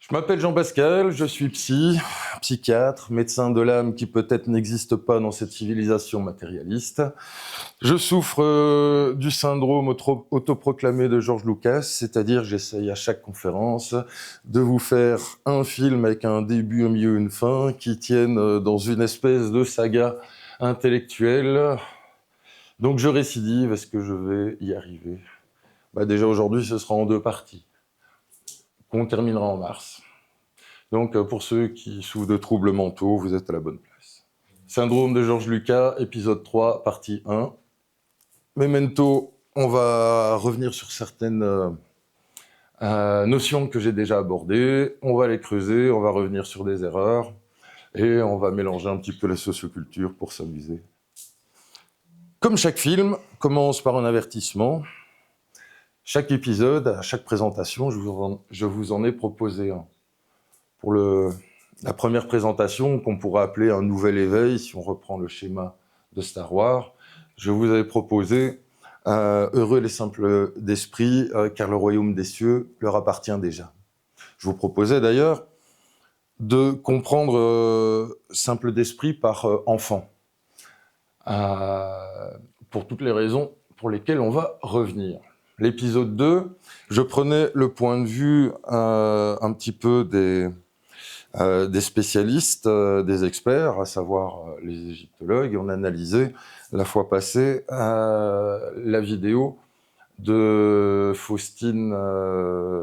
Je m'appelle Jean-Pascal, je suis psychiatre, médecin de l'âme qui peut-être n'existe pas dans cette civilisation matérialiste. Je souffre du syndrome autoproclamé de George Lucas, c'est-à-dire j'essaye à chaque conférence de vous faire un film avec un début, un milieu, une fin qui tiennent dans une espèce de saga intellectuelle. Donc je récidive, est-ce que je vais y arriver ? Déjà aujourd'hui ce sera en 2 parties, qu'on terminera en mars. Donc, pour ceux qui souffrent de troubles mentaux, vous êtes à la bonne place. Syndrome de George Lucas, épisode 3, partie 1. Memento, on va revenir sur certaines notions que j'ai déjà abordées. On va les creuser, on va revenir sur des erreurs. Et on va mélanger un petit peu la socioculture pour s'amuser. Comme chaque film commence par un avertissement, chaque épisode, à chaque présentation, je vous en ai proposé un. Pour la première présentation, qu'on pourrait appeler un nouvel éveil, si on reprend le schéma de Star Wars, je vous avais proposé heureux les simples d'esprit, car le royaume des cieux leur appartient déjà. Je vous proposais d'ailleurs de comprendre simple d'esprit par enfant, pour toutes les raisons pour lesquelles on va revenir. L'épisode 2, je prenais le point de vue un petit peu des spécialistes, des experts, à savoir les égyptologues, et on analysait la fois passée la vidéo de Faustine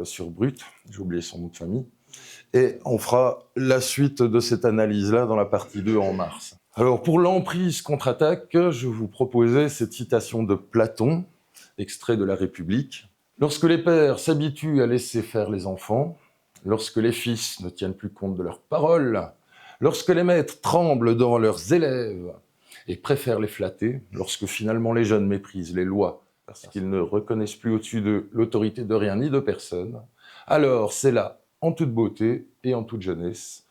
sur Brut, j'ai oublié son nom de famille, et on fera la suite de cette analyse-là dans la partie 2 en mars. Alors pour l'emprise contre-attaque, je vous proposais cette citation de Platon, extrait de La République. « Lorsque les pères s'habituent à laisser faire les enfants, lorsque les fils ne tiennent plus compte de leurs paroles, lorsque les maîtres tremblent devant leurs élèves et préfèrent les flatter, lorsque finalement les jeunes méprisent les lois parce qu'ils ne reconnaissent plus au-dessus de l'autorité de rien ni de personne, alors c'est là, en toute beauté et en toute jeunesse,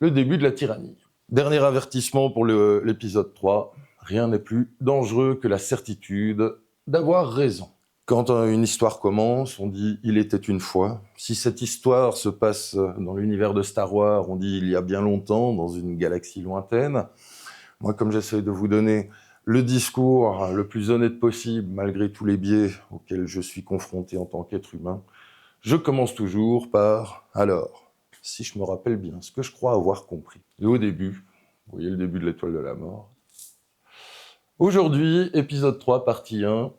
le début de la tyrannie. » Dernier avertissement pour l'épisode 3, rien n'est plus dangereux que la certitude d'avoir raison. Quand une histoire commence, on dit « il était une fois ». Si cette histoire se passe dans l'univers de Star Wars, on dit « il y a bien longtemps, dans une galaxie lointaine ». Moi, comme j'essaie de vous donner le discours le plus honnête possible, malgré tous les biais auxquels je suis confronté en tant qu'être humain, je commence toujours par « alors ». Si je me rappelle bien, ce que je crois avoir compris. Et au début, vous voyez le début de l'étoile de la mort. Aujourd'hui, épisode 3, partie 1.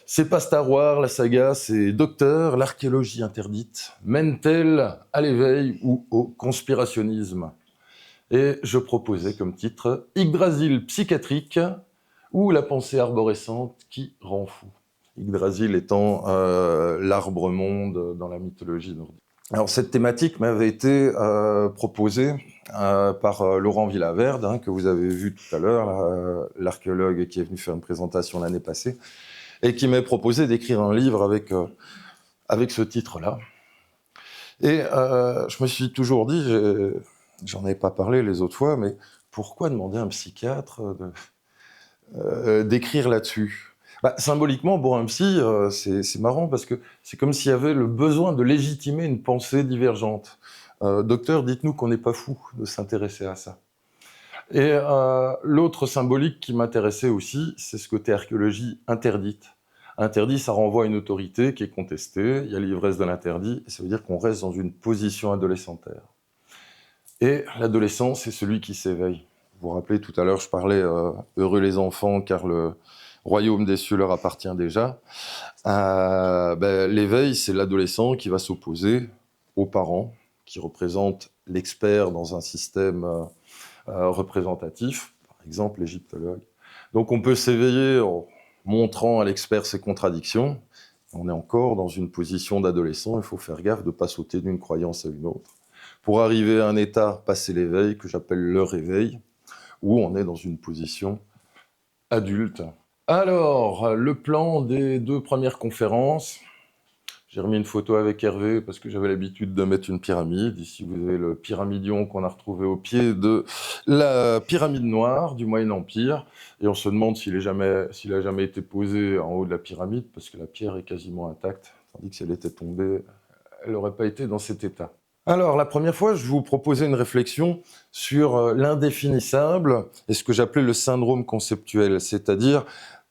C'est pas Star Wars, la saga, c'est Docteur, l'archéologie interdite, mène-t-elle à l'éveil ou au conspirationnisme? Et je proposais comme titre Yggdrasil psychiatrique ou la pensée arborescente qui rend fou. Yggdrasil étant l'arbre-monde dans la mythologie nordique. Alors cette thématique m'avait été proposée par Laurent Villaverde, que vous avez vu tout à l'heure, l'archéologue qui est venu faire une présentation l'année passée, et qui m'a proposé d'écrire un livre avec ce titre-là. Et je me suis toujours dit, j'en ai pas parlé les autres fois, mais pourquoi demander à un psychiatre d'écrire là-dessus ? Symboliquement, pour un psy, c'est marrant parce que c'est comme s'il y avait le besoin de légitimer une pensée divergente. Docteur, dites-nous qu'on n'est pas fou de s'intéresser à ça. Et l'autre symbolique qui m'intéressait aussi, c'est ce côté archéologie interdite. Interdit, ça renvoie à une autorité qui est contestée, il y a l'ivresse de l'interdit, et ça veut dire qu'on reste dans une position adolescentaire. Et l'adolescent, c'est celui qui s'éveille. Vous vous rappelez, tout à l'heure, je parlais heureux les enfants, car le royaume des cieux leur appartient déjà. L'éveil, c'est l'adolescent qui va s'opposer aux parents, qui représentent l'expert dans un système représentatif, par exemple l'égyptologue. Donc on peut s'éveiller en montrant à l'expert ses contradictions. On est encore dans une position d'adolescent, il faut faire gaffe de ne pas sauter d'une croyance à une autre. Pour arriver à un état passé l'éveil, que j'appelle le réveil, où on est dans une position adulte. Alors, le plan des 2 premières conférences. J'ai remis une photo avec Hervé parce que j'avais l'habitude de mettre une pyramide. Ici, vous avez le pyramidion qu'on a retrouvé au pied de la pyramide noire du Moyen-Empire. Et on se demande s'il a jamais été posé en haut de la pyramide parce que la pierre est quasiment intacte. Tandis que si elle était tombée, elle n'aurait pas été dans cet état. Alors, la première fois, je vous proposais une réflexion sur l'indéfinissable et ce que j'appelais le syndrome conceptuel, c'est-à-dire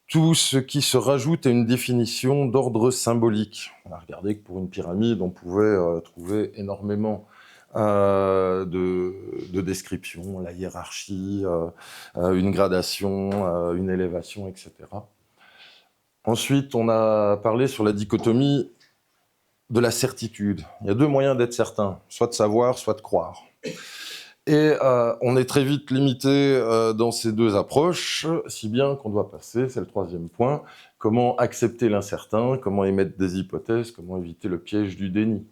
tout ce qui se rajoute à une définition d'ordre symbolique. On a regardé que pour une pyramide, on pouvait trouver énormément de descriptions, la hiérarchie, une gradation, une élévation, etc. Ensuite, on a parlé sur la dichotomie de la certitude. Il y a deux moyens d'être certain, soit de savoir, soit de croire. Et on est très vite limité dans ces deux approches, si bien qu'on doit passer, c'est le troisième point, comment accepter l'incertain, comment émettre des hypothèses, comment éviter le piège du déni.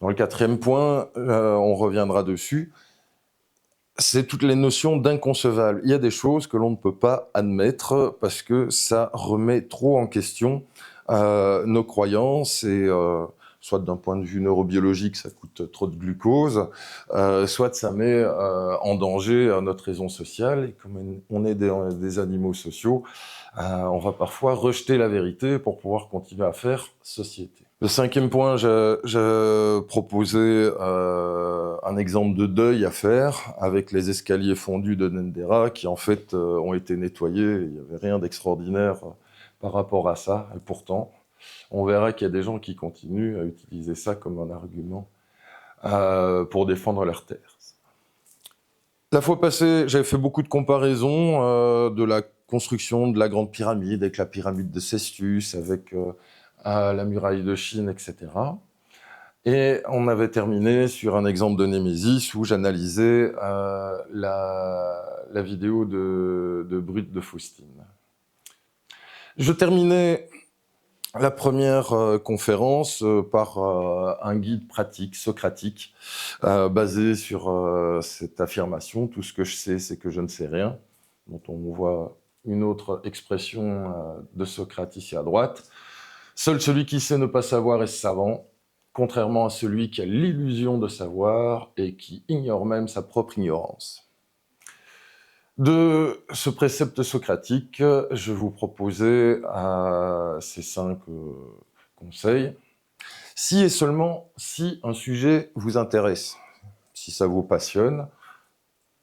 Dans le quatrième point, on reviendra dessus, c'est toutes les notions d'inconcevable. Il y a des choses que l'on ne peut pas admettre parce que ça remet trop en question nos croyances et soit d'un point de vue neurobiologique, ça coûte trop de glucose, soit ça met en danger notre raison sociale. Et comme on est des animaux sociaux, on va parfois rejeter la vérité pour pouvoir continuer à faire société. Le cinquième point, je proposais un exemple de deuil à faire avec les escaliers fondus de Nendera qui en fait ont été nettoyés. Il n'y avait rien d'extraordinaire par rapport à ça. Et pourtant, on verra qu'il y a des gens qui continuent à utiliser ça comme un argument pour défendre leur terre. La fois passée, j'avais fait beaucoup de comparaisons de la construction de la Grande Pyramide avec la pyramide de Cestius, avec la muraille de Chine, etc. Et on avait terminé sur un exemple de Némésis où j'analysais la vidéo de Brut de Faustine. Je terminais la première conférence par un guide pratique, socratique, basé sur cette affirmation « Tout ce que je sais, c'est que je ne sais rien », dont on voit une autre expression de Socrate ici à droite. « Seul celui qui sait ne pas savoir est savant, contrairement à celui qui a l'illusion de savoir et qui ignore même sa propre ignorance. » De ce précepte socratique, je vous proposais ces 5 conseils. Si et seulement si un sujet vous intéresse, si ça vous passionne,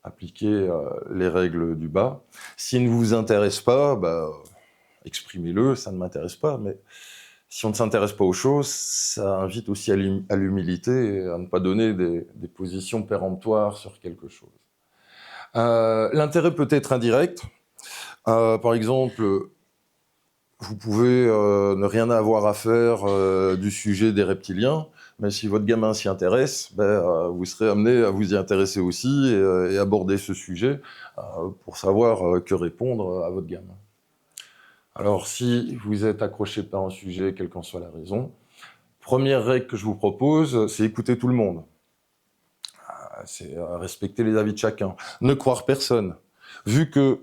appliquez les règles du bas. S'il ne vous intéresse pas, exprimez-le, ça ne m'intéresse pas, mais si on ne s'intéresse pas aux choses, ça invite aussi à l'humilité et à ne pas donner des positions péremptoires sur quelque chose. L'intérêt peut être indirect. Par exemple, vous pouvez ne rien avoir à faire du sujet des reptiliens, mais si votre gamin s'y intéresse, vous serez amené à vous y intéresser aussi et aborder ce sujet pour savoir que répondre à votre gamin. Alors, si vous êtes accroché par un sujet, quelle qu'en soit la raison, première règle que je vous propose, c'est écouter tout le monde. C'est respecter les avis de chacun. Ne croire personne. Vu que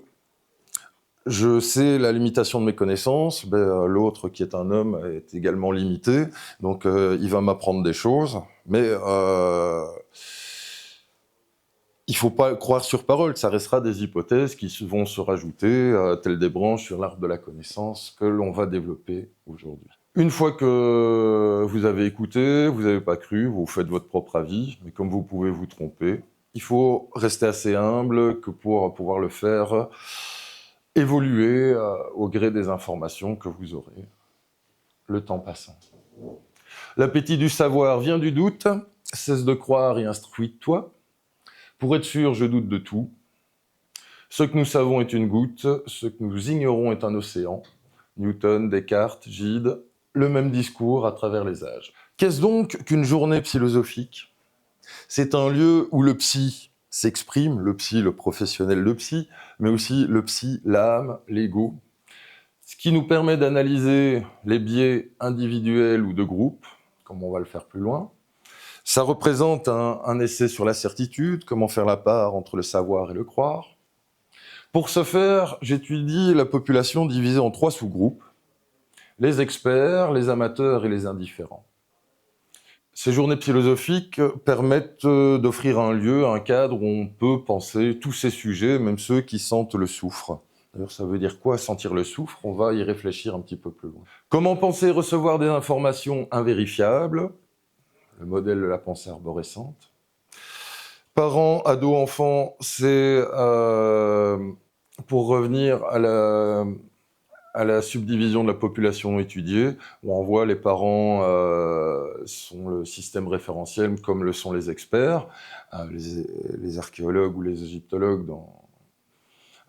je sais la limitation de mes connaissances, l'autre qui est un homme est également limité, donc il va m'apprendre des choses, mais il ne faut pas croire sur parole, ça restera des hypothèses qui vont se rajouter, telles des branches sur l'arbre de la connaissance que l'on va développer aujourd'hui. Une fois que vous avez écouté, vous n'avez pas cru, vous faites votre propre avis, mais comme vous pouvez vous tromper, il faut rester assez humble que pour pouvoir le faire évoluer au gré des informations que vous aurez, le temps passant. L'appétit du savoir vient du doute, cesse de croire et instruis-toi. Pour être sûr, je doute de tout. Ce que nous savons est une goutte, ce que nous ignorons est un océan. Newton, Descartes, Gide, le même discours à travers les âges. Qu'est-ce donc qu'une journée philosophique ? C'est un lieu où le psy s'exprime, le psy, le professionnel, le psy, mais aussi le psy, l'âme, l'ego, ce qui nous permet d'analyser les biais individuels ou de groupe, comme on va le faire plus loin. Ça représente un essai sur la certitude, comment faire la part entre le savoir et le croire. Pour ce faire, j'étudie la population divisée en 3 sous-groupes, les experts, les amateurs et les indifférents. Ces journées philosophiques permettent d'offrir un lieu, un cadre où on peut penser tous ces sujets, même ceux qui sentent le soufre. D'ailleurs, ça veut dire quoi, sentir le soufre ? On va y réfléchir un petit peu plus loin. Comment penser recevoir des informations invérifiables ? le modèle de la pensée arborescente. Parents, ados, enfants, c'est pour revenir à la subdivision de la population étudiée, où on voit les parents sont le système référentiel comme le sont les experts, les archéologues ou les égyptologues dans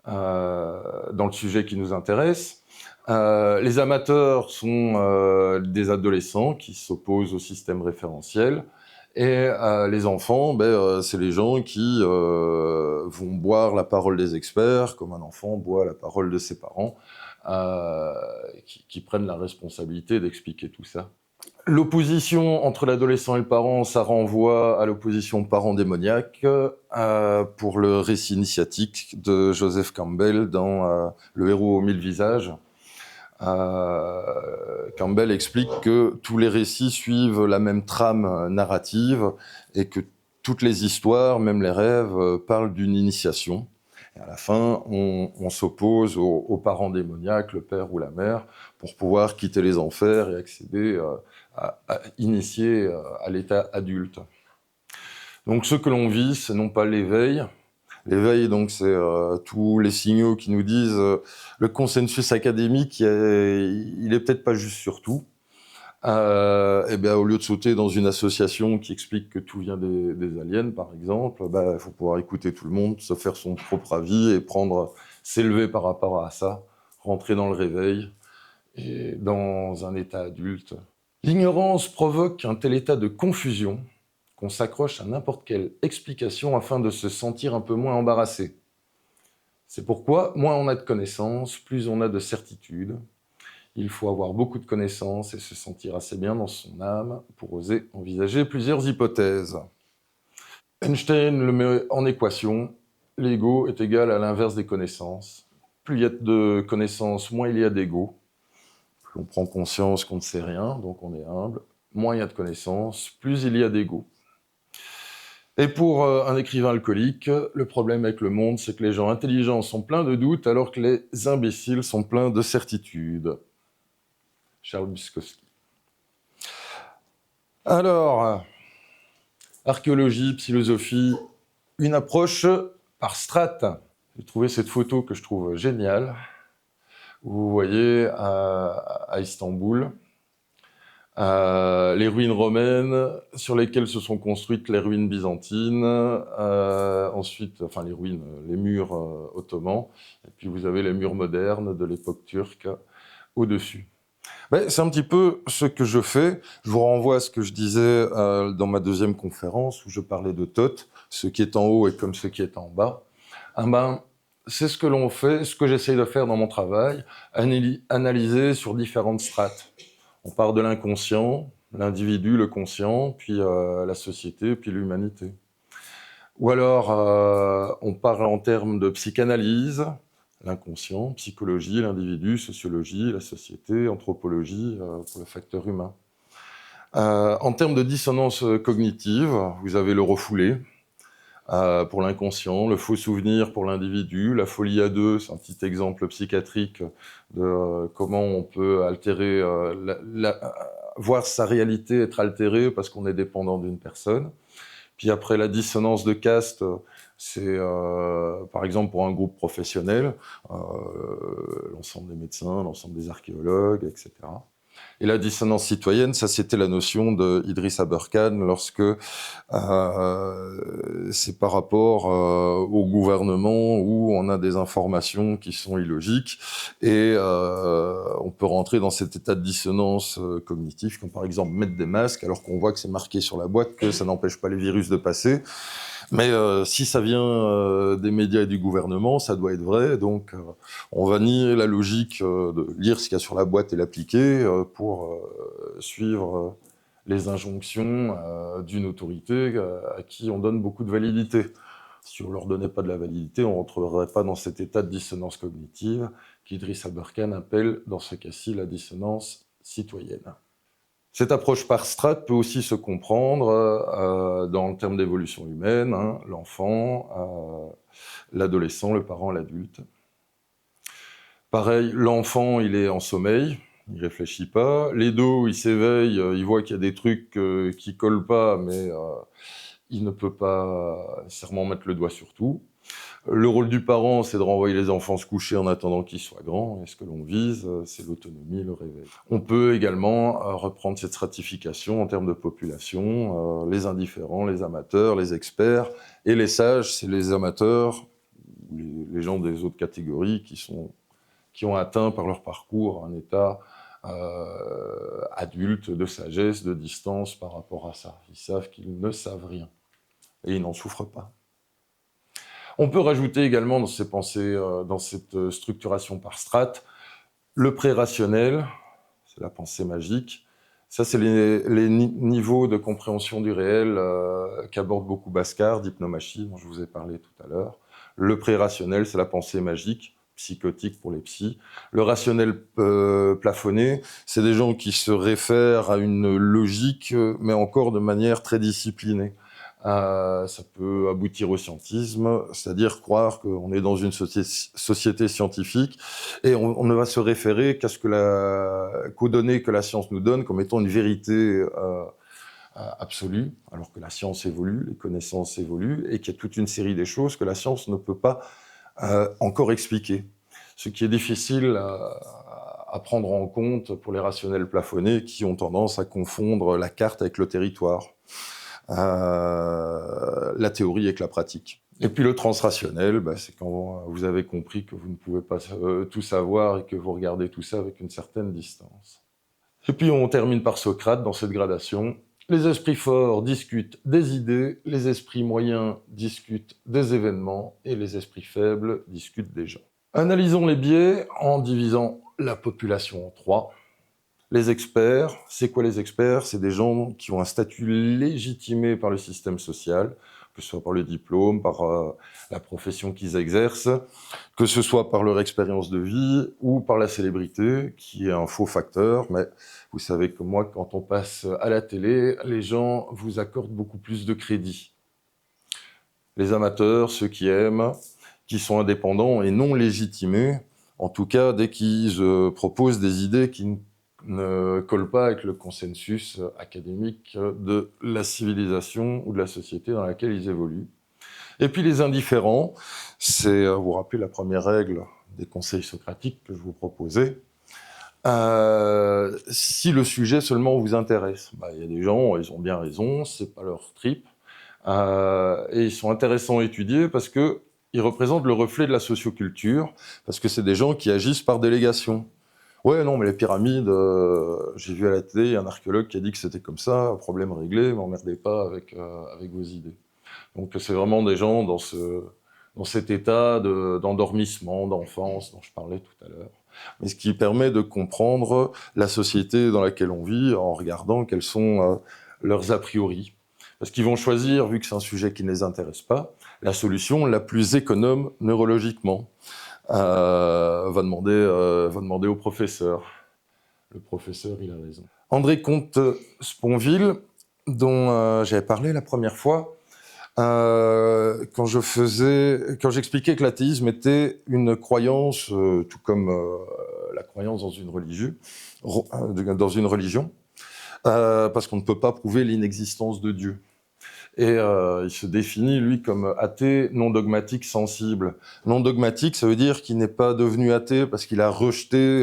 le sujet qui nous intéresse. Les amateurs sont des adolescents qui s'opposent au système référentiel. Et les enfants, c'est les gens qui vont boire la parole des experts, comme un enfant boit la parole de ses parents, qui prennent la responsabilité d'expliquer tout ça. L'opposition entre l'adolescent et le parent, ça renvoie à l'opposition parent-démoniaque pour le récit initiatique de Joseph Campbell dans Le héros aux 1000 visages. Campbell explique que tous les récits suivent la même trame narrative et que toutes les histoires, même les rêves, parlent d'une initiation. Et à la fin, on s'oppose aux parents démoniaques, le père ou la mère, pour pouvoir quitter les enfers et accéder à initier à l'état adulte. Donc ce que l'on vit, c'est non pas l'éveil. L'éveil, donc, c'est tous les signaux qui nous disent le consensus académique, il est peut-être pas juste sur tout. Et bien, au lieu de sauter dans une association qui explique que tout vient des aliens, par exemple, il faut pouvoir écouter tout le monde, se faire son propre avis et s'élever par rapport à ça, rentrer dans le réveil et dans un état adulte. L'ignorance provoque un tel état de confusion qu'on s'accroche à n'importe quelle explication afin de se sentir un peu moins embarrassé. C'est pourquoi, moins on a de connaissances, plus on a de certitudes. Il faut avoir beaucoup de connaissances et se sentir assez bien dans son âme pour oser envisager plusieurs hypothèses. Einstein le met en équation. L'ego est égal à l'inverse des connaissances. Plus il y a de connaissances, moins il y a d'ego. Plus on prend conscience qu'on ne sait rien, donc on est humble. Moins il y a de connaissances, plus il y a d'ego. Et pour un écrivain alcoolique, le problème avec le monde, c'est que les gens intelligents sont pleins de doutes, alors que les imbéciles sont pleins de certitudes. Charles Bukowski. Alors, archéologie, philosophie, une approche par strates. J'ai trouvé cette photo que je trouve géniale. Vous voyez à Istanbul, les ruines romaines sur lesquelles se sont construites les ruines byzantines, ensuite, enfin les ruines, les murs ottomans, et puis vous avez les murs modernes de l'époque turque au-dessus. C'est un petit peu ce que je fais. Je vous renvoie à ce que je disais dans ma deuxième conférence où je parlais de Thoth, ce qui est en haut est comme ce qui est en bas. C'est ce que l'on fait, ce que j'essaye de faire dans mon travail, analyser sur différentes strates. On part de l'inconscient, l'individu, le conscient, puis la société, puis l'humanité. Ou alors, on parle en termes de psychanalyse, l'inconscient, psychologie, l'individu, sociologie, la société, anthropologie, pour le facteur humain. En termes de dissonance cognitive, vous avez le refoulé pour l'inconscient, le faux souvenir pour l'individu, la folie à deux, c'est un petit exemple psychiatrique de comment on peut altérer, voir sa réalité être altérée parce qu'on est dépendant d'une personne. Puis après, la dissonance de caste, c'est par exemple pour un groupe professionnel, l'ensemble des médecins, l'ensemble des archéologues, etc. Et la dissonance citoyenne, ça c'était la notion de Idriss Aberkane lorsque c'est par rapport au gouvernement où on a des informations qui sont illogiques et on peut rentrer dans cet état de dissonance cognitive, comme par exemple mettre des masques alors qu'on voit que c'est marqué sur la boîte que ça n'empêche pas les virus de passer. Mais si ça vient des médias et du gouvernement, ça doit être vrai. Donc, on va nier la logique de lire ce qu'il y a sur la boîte et l'appliquer pour suivre les injonctions d'une autorité à qui on donne beaucoup de validité. Si on ne leur donnait pas de la validité, on ne rentrerait pas dans cet état de dissonance cognitive qu'Idriss Aberkane appelle, dans ce cas-ci, la dissonance citoyenne. Cette approche par strate peut aussi se comprendre dans le terme d'évolution humaine, l'enfant, l'adolescent, le parent, l'adulte. Pareil, l'enfant, il est en sommeil, il réfléchit pas. L'Edo, il s'éveille, il voit qu'il y a des trucs qui collent pas, mais il ne peut pas nécessairement mettre le doigt sur tout. Le rôle du parent, c'est de renvoyer les enfants se coucher en attendant qu'ils soient grands. Et ce que l'on vise, c'est l'autonomie, le réveil. On peut également reprendre cette stratification en termes de population. Les indifférents, les amateurs, les experts. Et les sages, c'est les amateurs, les gens des autres catégories qui ont atteint par leur parcours un état adulte, de sagesse, de distance par rapport à ça. Ils savent qu'ils ne savent rien. Et ils n'en souffrent pas. On peut rajouter également dans ces pensées, dans cette structuration par strates, le pré-rationnel, c'est la pensée magique. Ça, c'est les niveaux de compréhension du réel qu'aborde beaucoup Bhaskar, d'hypnomachie, dont je vous ai parlé tout à l'heure. Le pré-rationnel, c'est la pensée magique, psychotique pour les psys. Le rationnel plafonné, c'est des gens qui se réfèrent à une logique, mais encore de manière très disciplinée. Ça peut aboutir au scientisme, c'est-à-dire croire qu'on est dans une société scientifique et on ne va se référer qu'aux données que la science nous donne comme étant une vérité absolue, alors que la science évolue, les connaissances évoluent et qu'il y a toute une série des choses que la science ne peut pas encore expliquer. Ce qui est difficile à prendre en compte pour les rationnels plafonnés qui ont tendance à confondre la carte avec le territoire. La théorie avec la pratique. Et puis le transrationnel, c'est quand vous avez compris que vous ne pouvez pas tout savoir et que vous regardez tout ça avec une certaine distance. Et puis on termine par Socrate dans cette gradation. Les esprits forts discutent des idées, les esprits moyens discutent des événements et les esprits faibles discutent des gens. Analysons les biais en divisant la population en 3. Les experts, c'est quoi les experts? C'est des gens qui ont un statut légitimé par le système social, que ce soit par le diplôme, par la profession qu'ils exercent, que ce soit par leur expérience de vie ou par la célébrité, qui est un faux facteur. Mais vous savez que moi, quand on passe à la télé, les gens vous accordent beaucoup plus de crédit. Les amateurs, ceux qui aiment, qui sont indépendants et non légitimés, en tout cas dès qu'ils proposent des idées qui ne collent pas avec le consensus académique de la civilisation ou de la société dans laquelle ils évoluent. Et puis les indifférents, c'est, vous vous rappelez la première règle des conseils socratiques que je vous proposais, si le sujet seulement vous intéresse. Il y a des gens, ils ont bien raison, c'est pas leur trip, et ils sont intéressants à étudier parce que ils représentent le reflet de la socioculture, parce que c'est des gens qui agissent par délégation. Ouais, non, mais les pyramides, j'ai vu à la télé, il y a un archéologue qui a dit que c'était comme ça, problème réglé, m'emmerdez pas avec vos idées. Donc c'est vraiment des gens dans cet état d'endormissement, d'enfance dont je parlais tout à l'heure. Mais ce qui permet de comprendre la société dans laquelle on vit en regardant quels sont leurs a priori. Parce qu'ils vont choisir, vu que c'est un sujet qui ne les intéresse pas, la solution la plus économe neurologiquement. Va demander au professeur. Le professeur, il a raison. André Comte-Sponville, dont j'avais parlé la première fois, quand j'expliquais que l'athéisme était une croyance, tout comme la croyance dans une religion, parce qu'on ne peut pas prouver l'inexistence de Dieu. Et il se définit, lui, comme athée non dogmatique sensible. Non dogmatique, ça veut dire qu'il n'est pas devenu athée parce qu'il a rejeté,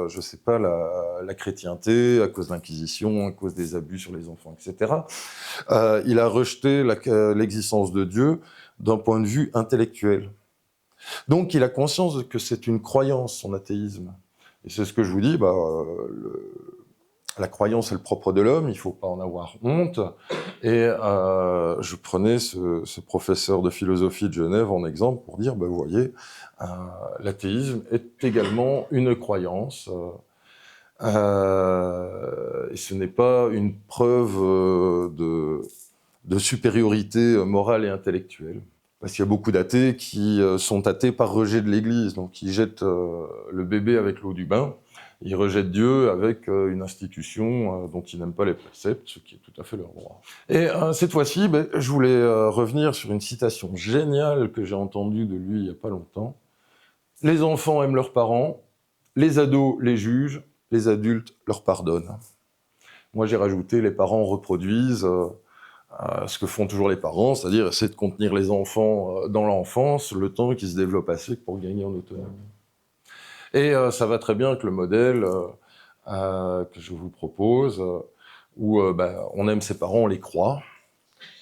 je sais pas, la chrétienté à cause de l'Inquisition, à cause des abus sur les enfants, etc. Il a rejeté l'existence de Dieu d'un point de vue intellectuel. Donc il a conscience que c'est une croyance, son athéisme. Et c'est ce que je vous dis, la croyance est le propre de l'homme, il ne faut pas en avoir honte. Et je prenais ce professeur de philosophie de Genève en exemple pour dire, vous voyez, l'athéisme est également une croyance. Et ce n'est pas une preuve de supériorité morale et intellectuelle. Parce qu'il y a beaucoup d'athées qui sont athées par rejet de l'Église, donc ils jettent le bébé avec l'eau du bain. Ils rejettent Dieu avec une institution dont ils n'aiment pas les préceptes, ce qui est tout à fait leur droit. Et cette fois-ci, je voulais revenir sur une citation géniale que j'ai entendue de lui il n'y a pas longtemps. « Les enfants aiment leurs parents, les ados les jugent, les adultes leur pardonnent. Moi, j'ai rajouté, les parents reproduisent ce que font toujours les parents, c'est-à-dire essayer de contenir les enfants dans l'enfance, le temps qu'ils se développent assez pour gagner en autonomie. Et ça va très bien avec le modèle que je vous propose, où on aime ses parents, on les croit,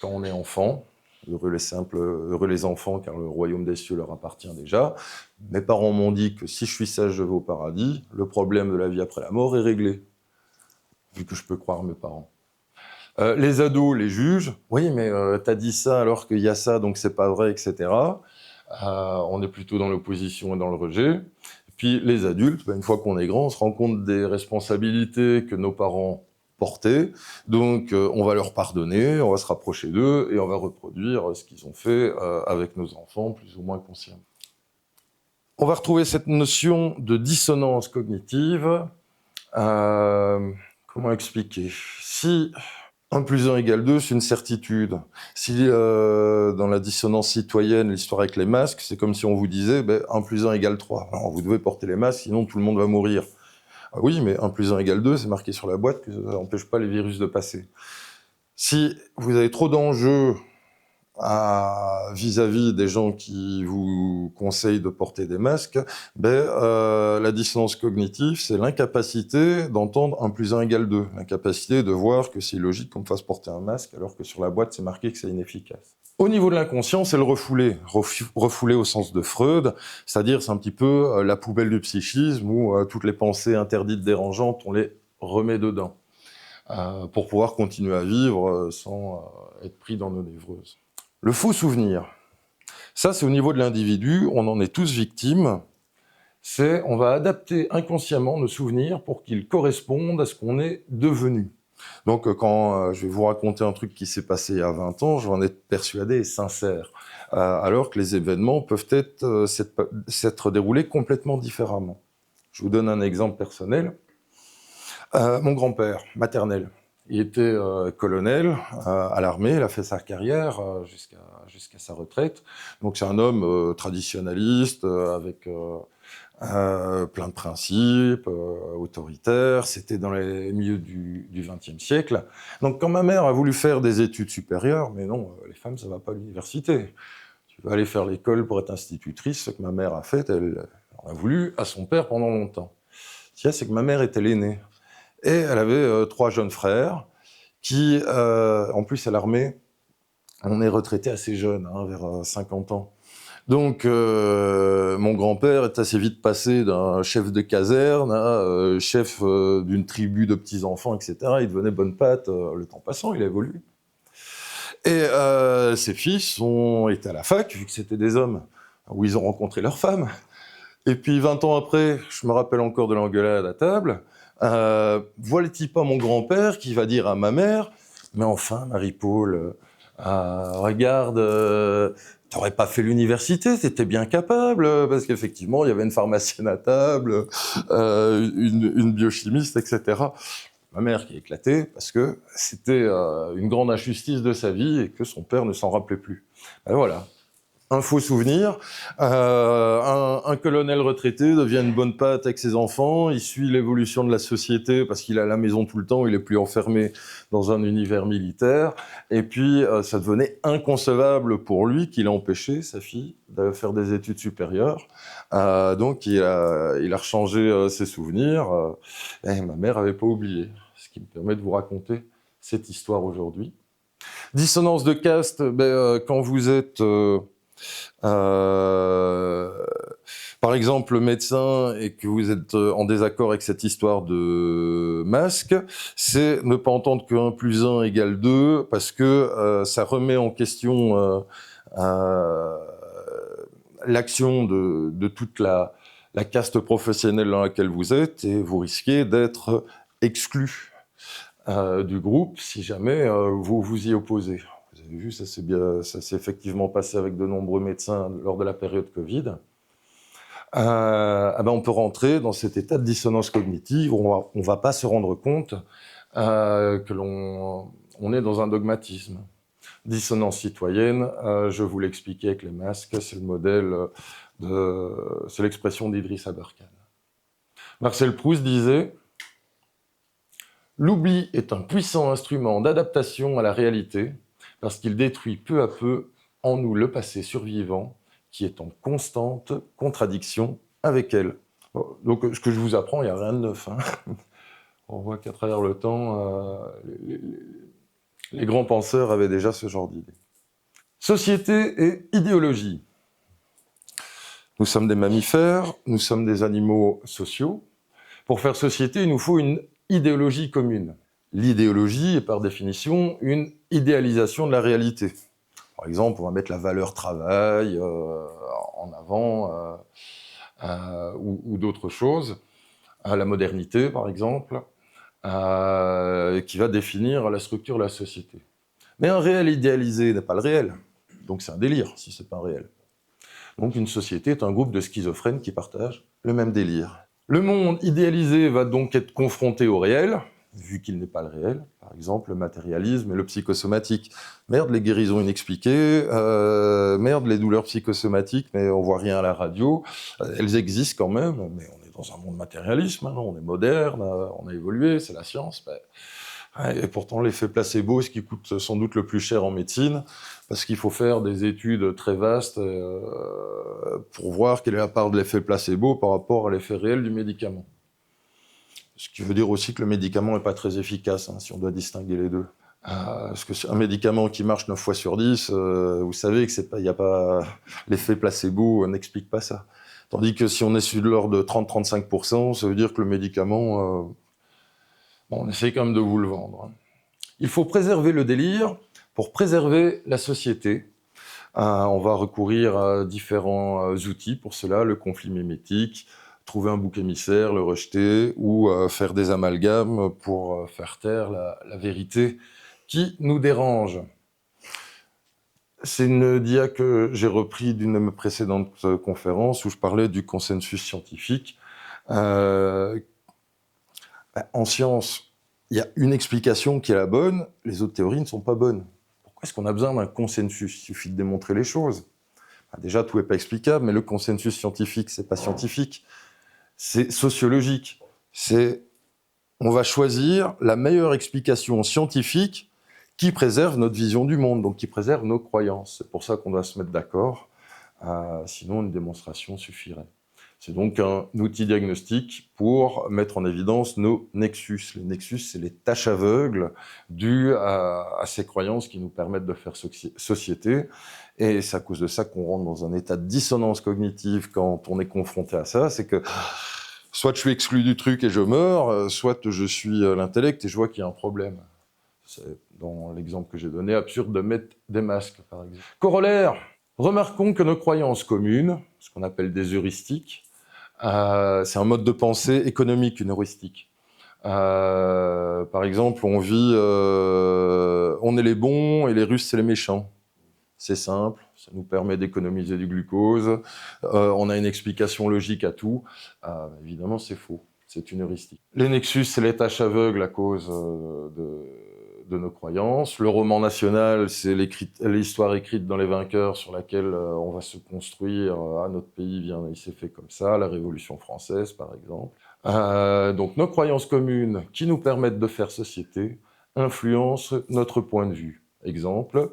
quand on est enfant. Heureux les simples, heureux les enfants, car le royaume des cieux leur appartient déjà. Mes parents m'ont dit que si je suis sage, je vais au paradis. Le problème de la vie après la mort est réglé, vu que je peux croire mes parents. Les ados les jugent. Oui, mais t'as dit ça alors qu'il y a ça, donc c'est pas vrai, etc. On est plutôt dans l'opposition et dans le rejet. Puis les adultes, une fois qu'on est grand, on se rend compte des responsabilités que nos parents portaient. Donc on va leur pardonner, on va se rapprocher d'eux et on va reproduire ce qu'ils ont fait avec nos enfants, plus ou moins consciemment. On va retrouver cette notion de dissonance cognitive. Comment expliquer ? Si 1 plus 1 égale 2, c'est une certitude. Si dans la dissonance citoyenne, l'histoire avec les masques, c'est comme si on vous disait 1 plus 1 égale 3. Alors, vous devez porter les masques, sinon tout le monde va mourir. Ah oui, mais 1 plus 1 égale 2, c'est marqué sur la boîte que ça n'empêche pas les virus de passer. Si vous avez trop d'enjeux vis-à-vis des gens qui vous conseillent de porter des masques, la dissonance cognitive, c'est l'incapacité d'entendre 1 plus 1 égale 2, l'incapacité de voir que c'est logique qu'on me fasse porter un masque alors que sur la boîte c'est marqué que c'est inefficace. Au niveau de l'inconscient, c'est le refoulé. Refoulé au sens de Freud, c'est-à-dire c'est un petit peu la poubelle du psychisme où toutes les pensées interdites, dérangeantes, on les remet dedans pour pouvoir continuer à vivre sans être pris dans nos névreuses. Le faux souvenir, ça c'est au niveau de l'individu, on en est tous victimes, on va adapter inconsciemment nos souvenirs pour qu'ils correspondent à ce qu'on est devenu. Donc quand je vais vous raconter un truc qui s'est passé il y a 20 ans, je vais en être persuadé et sincère, alors que les événements peuvent s'être déroulés complètement différemment. Je vous donne un exemple personnel. Mon grand-père maternel, il était colonel à l'armée, il a fait sa carrière jusqu'à sa retraite. Donc c'est un homme traditionnaliste, avec plein de principes, autoritaire. C'était dans les milieux du XXe siècle. Donc quand ma mère a voulu faire des études supérieures, mais non, les femmes, ça va pas à l'université. Tu vas aller faire l'école pour être institutrice, ce que ma mère a fait, elle en a voulu à son père pendant longtemps. Ce qu'il y a, c'est que ma mère était l'aînée. Et elle avait 3 jeunes frères qui, en plus à l'armée, on est retraité assez jeune, vers 50 ans. Donc mon grand-père est assez vite passé d'un chef de caserne à chef d'une tribu de petits-enfants, etc. Il devenait bonne patte, le temps passant, il a évolué. Et ses fils ont été à la fac, vu que c'était des hommes, où ils ont rencontré leurs femmes. Et puis 20 ans après, je me rappelle encore de l'engueulade à table, voilà-t-il pas mon grand-père qui va dire à ma mère « Mais enfin, Marie-Paul, regarde, t'aurais pas fait l'université, t'étais bien capable, parce qu'effectivement, il y avait une pharmacienne à table, une biochimiste, etc. » Ma mère qui est éclatée, parce que c'était une grande injustice de sa vie et que son père ne s'en rappelait plus. Ben voilà. Un faux souvenir, un colonel retraité devient une bonne patte avec ses enfants, il suit l'évolution de la société parce qu'il est à la maison tout le temps, il est plus enfermé dans un univers militaire, et puis ça devenait inconcevable pour lui qu'il ait empêché sa fille de faire des études supérieures, donc il a rechangé ses souvenirs, et ma mère avait pas oublié, ce qui me permet de vous raconter cette histoire aujourd'hui. Dissonance de caste, quand vous êtes... par exemple, médecin et que vous êtes en désaccord avec cette histoire de masque, c'est ne pas entendre que 1 plus 1 égale 2 parce que ça remet en question l'action de toute la caste professionnelle dans laquelle vous êtes et vous risquez d'être exclu du groupe si jamais vous vous y opposez. Vous avez vu, ça s'est effectivement passé avec de nombreux médecins lors de la période Covid. On peut rentrer dans cet état de dissonance cognitive où on va pas se rendre compte que on est dans un dogmatisme. Dissonance citoyenne, je vous l'expliquais avec les masques, c'est le modèle c'est l'expression d'Idriss Aberkane. Marcel Proust disait L'oubli est un puissant instrument d'adaptation à la réalité parce qu'il détruit peu à peu en nous le passé survivant qui est en constante contradiction avec elle. Donc ce que je vous apprends, il n'y a rien de neuf. Hein. On voit qu'à travers le temps, les grands penseurs avaient déjà ce genre d'idées. Société et idéologie. Nous sommes des mammifères, nous sommes des animaux sociaux. Pour faire société, il nous faut une idéologie commune. L'idéologie est par définition une idéalisation de la réalité. Par exemple, on va mettre la valeur travail en avant ou d'autres choses. La modernité, par exemple, qui va définir la structure de la société. Mais un réel idéalisé n'est pas le réel. Donc c'est un délire, si c'est pas un réel. Donc une société est un groupe de schizophrènes qui partagent le même délire. Le monde idéalisé va donc être confronté au réel, vu qu'il n'est pas le réel, par exemple le matérialisme et le psychosomatique. Merde, les guérisons inexpliquées, merde, les douleurs psychosomatiques, mais on voit rien à la radio, elles existent quand même, mais on est dans un monde matérialisme, hein, on est moderne, on a évolué, c'est la science. Et pourtant, l'effet placebo, ce qui coûte sans doute le plus cher en médecine, parce qu'il faut faire des études très vastes pour voir quelle est la part de l'effet placebo par rapport à l'effet réel du médicament. Ce qui veut dire aussi que le médicament n'est pas très efficace, hein, si on doit distinguer les deux. Parce que un médicament qui marche 9 fois sur 10, vous savez que l'effet placebo n'explique pas ça. Tandis que si on est sur l'ordre de 30-35%, ça veut dire que le médicament... on essaie quand même de vous le vendre. Il faut préserver le délire pour préserver la société. On va recourir à différents outils pour cela, le conflit mimétique, trouver un bouc émissaire, le rejeter, ou faire des amalgames pour faire taire la vérité qui nous dérange. C'est une dia que j'ai repris d'une de mes précédentes conférences où je parlais du consensus scientifique. En science, il y a une explication qui est la bonne, les autres théories ne sont pas bonnes. Pourquoi est-ce qu'on a besoin d'un consensus ? Il suffit de démontrer les choses. Déjà, tout n'est pas explicable, mais le consensus scientifique, c'est pas scientifique, c'est sociologique. On va choisir la meilleure explication scientifique qui préserve notre vision du monde, donc qui préserve nos croyances. C'est pour ça qu'on doit se mettre d'accord, sinon une démonstration suffirait. C'est donc un outil diagnostique pour mettre en évidence nos nexus. Les nexus, c'est les taches aveugles dues à ces croyances qui nous permettent de faire société. Et c'est à cause de ça qu'on rentre dans un état de dissonance cognitive quand on est confronté à ça. C'est que soit je suis exclu du truc et je meurs, soit je suis l'intellect et je vois qu'il y a un problème. C'est dans l'exemple que j'ai donné, absurde de mettre des masques, par exemple. Corollaire, remarquons que nos croyances communes, ce qu'on appelle des heuristiques, c'est un mode de pensée économique, une heuristique. Par exemple, on est les bons et les Russes, c'est les méchants. C'est simple, ça nous permet d'économiser du glucose, on a une explication logique à tout. Évidemment, c'est faux, c'est une heuristique. Les nexus, c'est les taches aveugles à cause de nos croyances. Le roman national, c'est l'histoire écrite dans les vainqueurs sur laquelle on va se construire. Notre pays il s'est fait comme ça, la Révolution française, par exemple. Donc nos croyances communes qui nous permettent de faire société influencent notre point de vue. Exemple,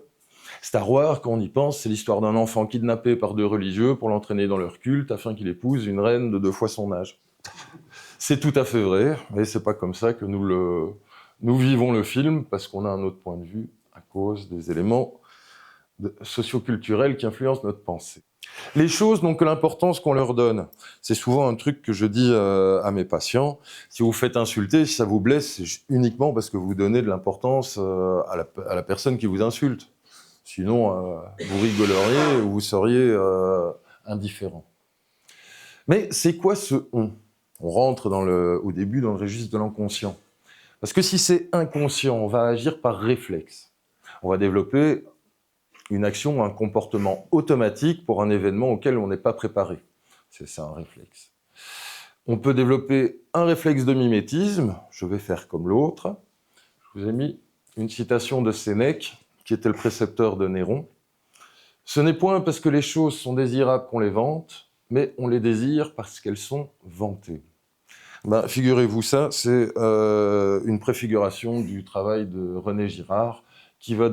Star Wars, quand on y pense, c'est l'histoire d'un enfant kidnappé par 2 religieux pour l'entraîner dans leur culte afin qu'il épouse une reine de 2 fois son âge. C'est tout à fait vrai, mais c'est pas comme ça que nous vivons le film, parce qu'on a un autre point de vue à cause des éléments socioculturels qui influencent notre pensée. Les choses n'ont que l'importance qu'on leur donne. C'est souvent un truc que je dis à mes patients. Si vous faites insulter, si ça vous blesse, c'est uniquement parce que vous donnez de l'importance à la personne qui vous insulte. Sinon, vous rigoleriez ou vous seriez indifférent. Mais c'est quoi ce « on » ? On rentre au début dans le registre de l'inconscient. Parce que si c'est inconscient, on va agir par réflexe. On va développer une action ou un comportement automatique pour un événement auquel on n'est pas préparé. C'est un réflexe. On peut développer un réflexe de mimétisme, je vais faire comme l'autre. Je vous ai mis une citation de Sénèque, qui était le précepteur de Néron. « Ce n'est point parce que les choses sont désirables qu'on les vante, mais on les désire parce qu'elles sont vantées. » Ben, figurez-vous ça, c'est une préfiguration du travail de René Girard qui va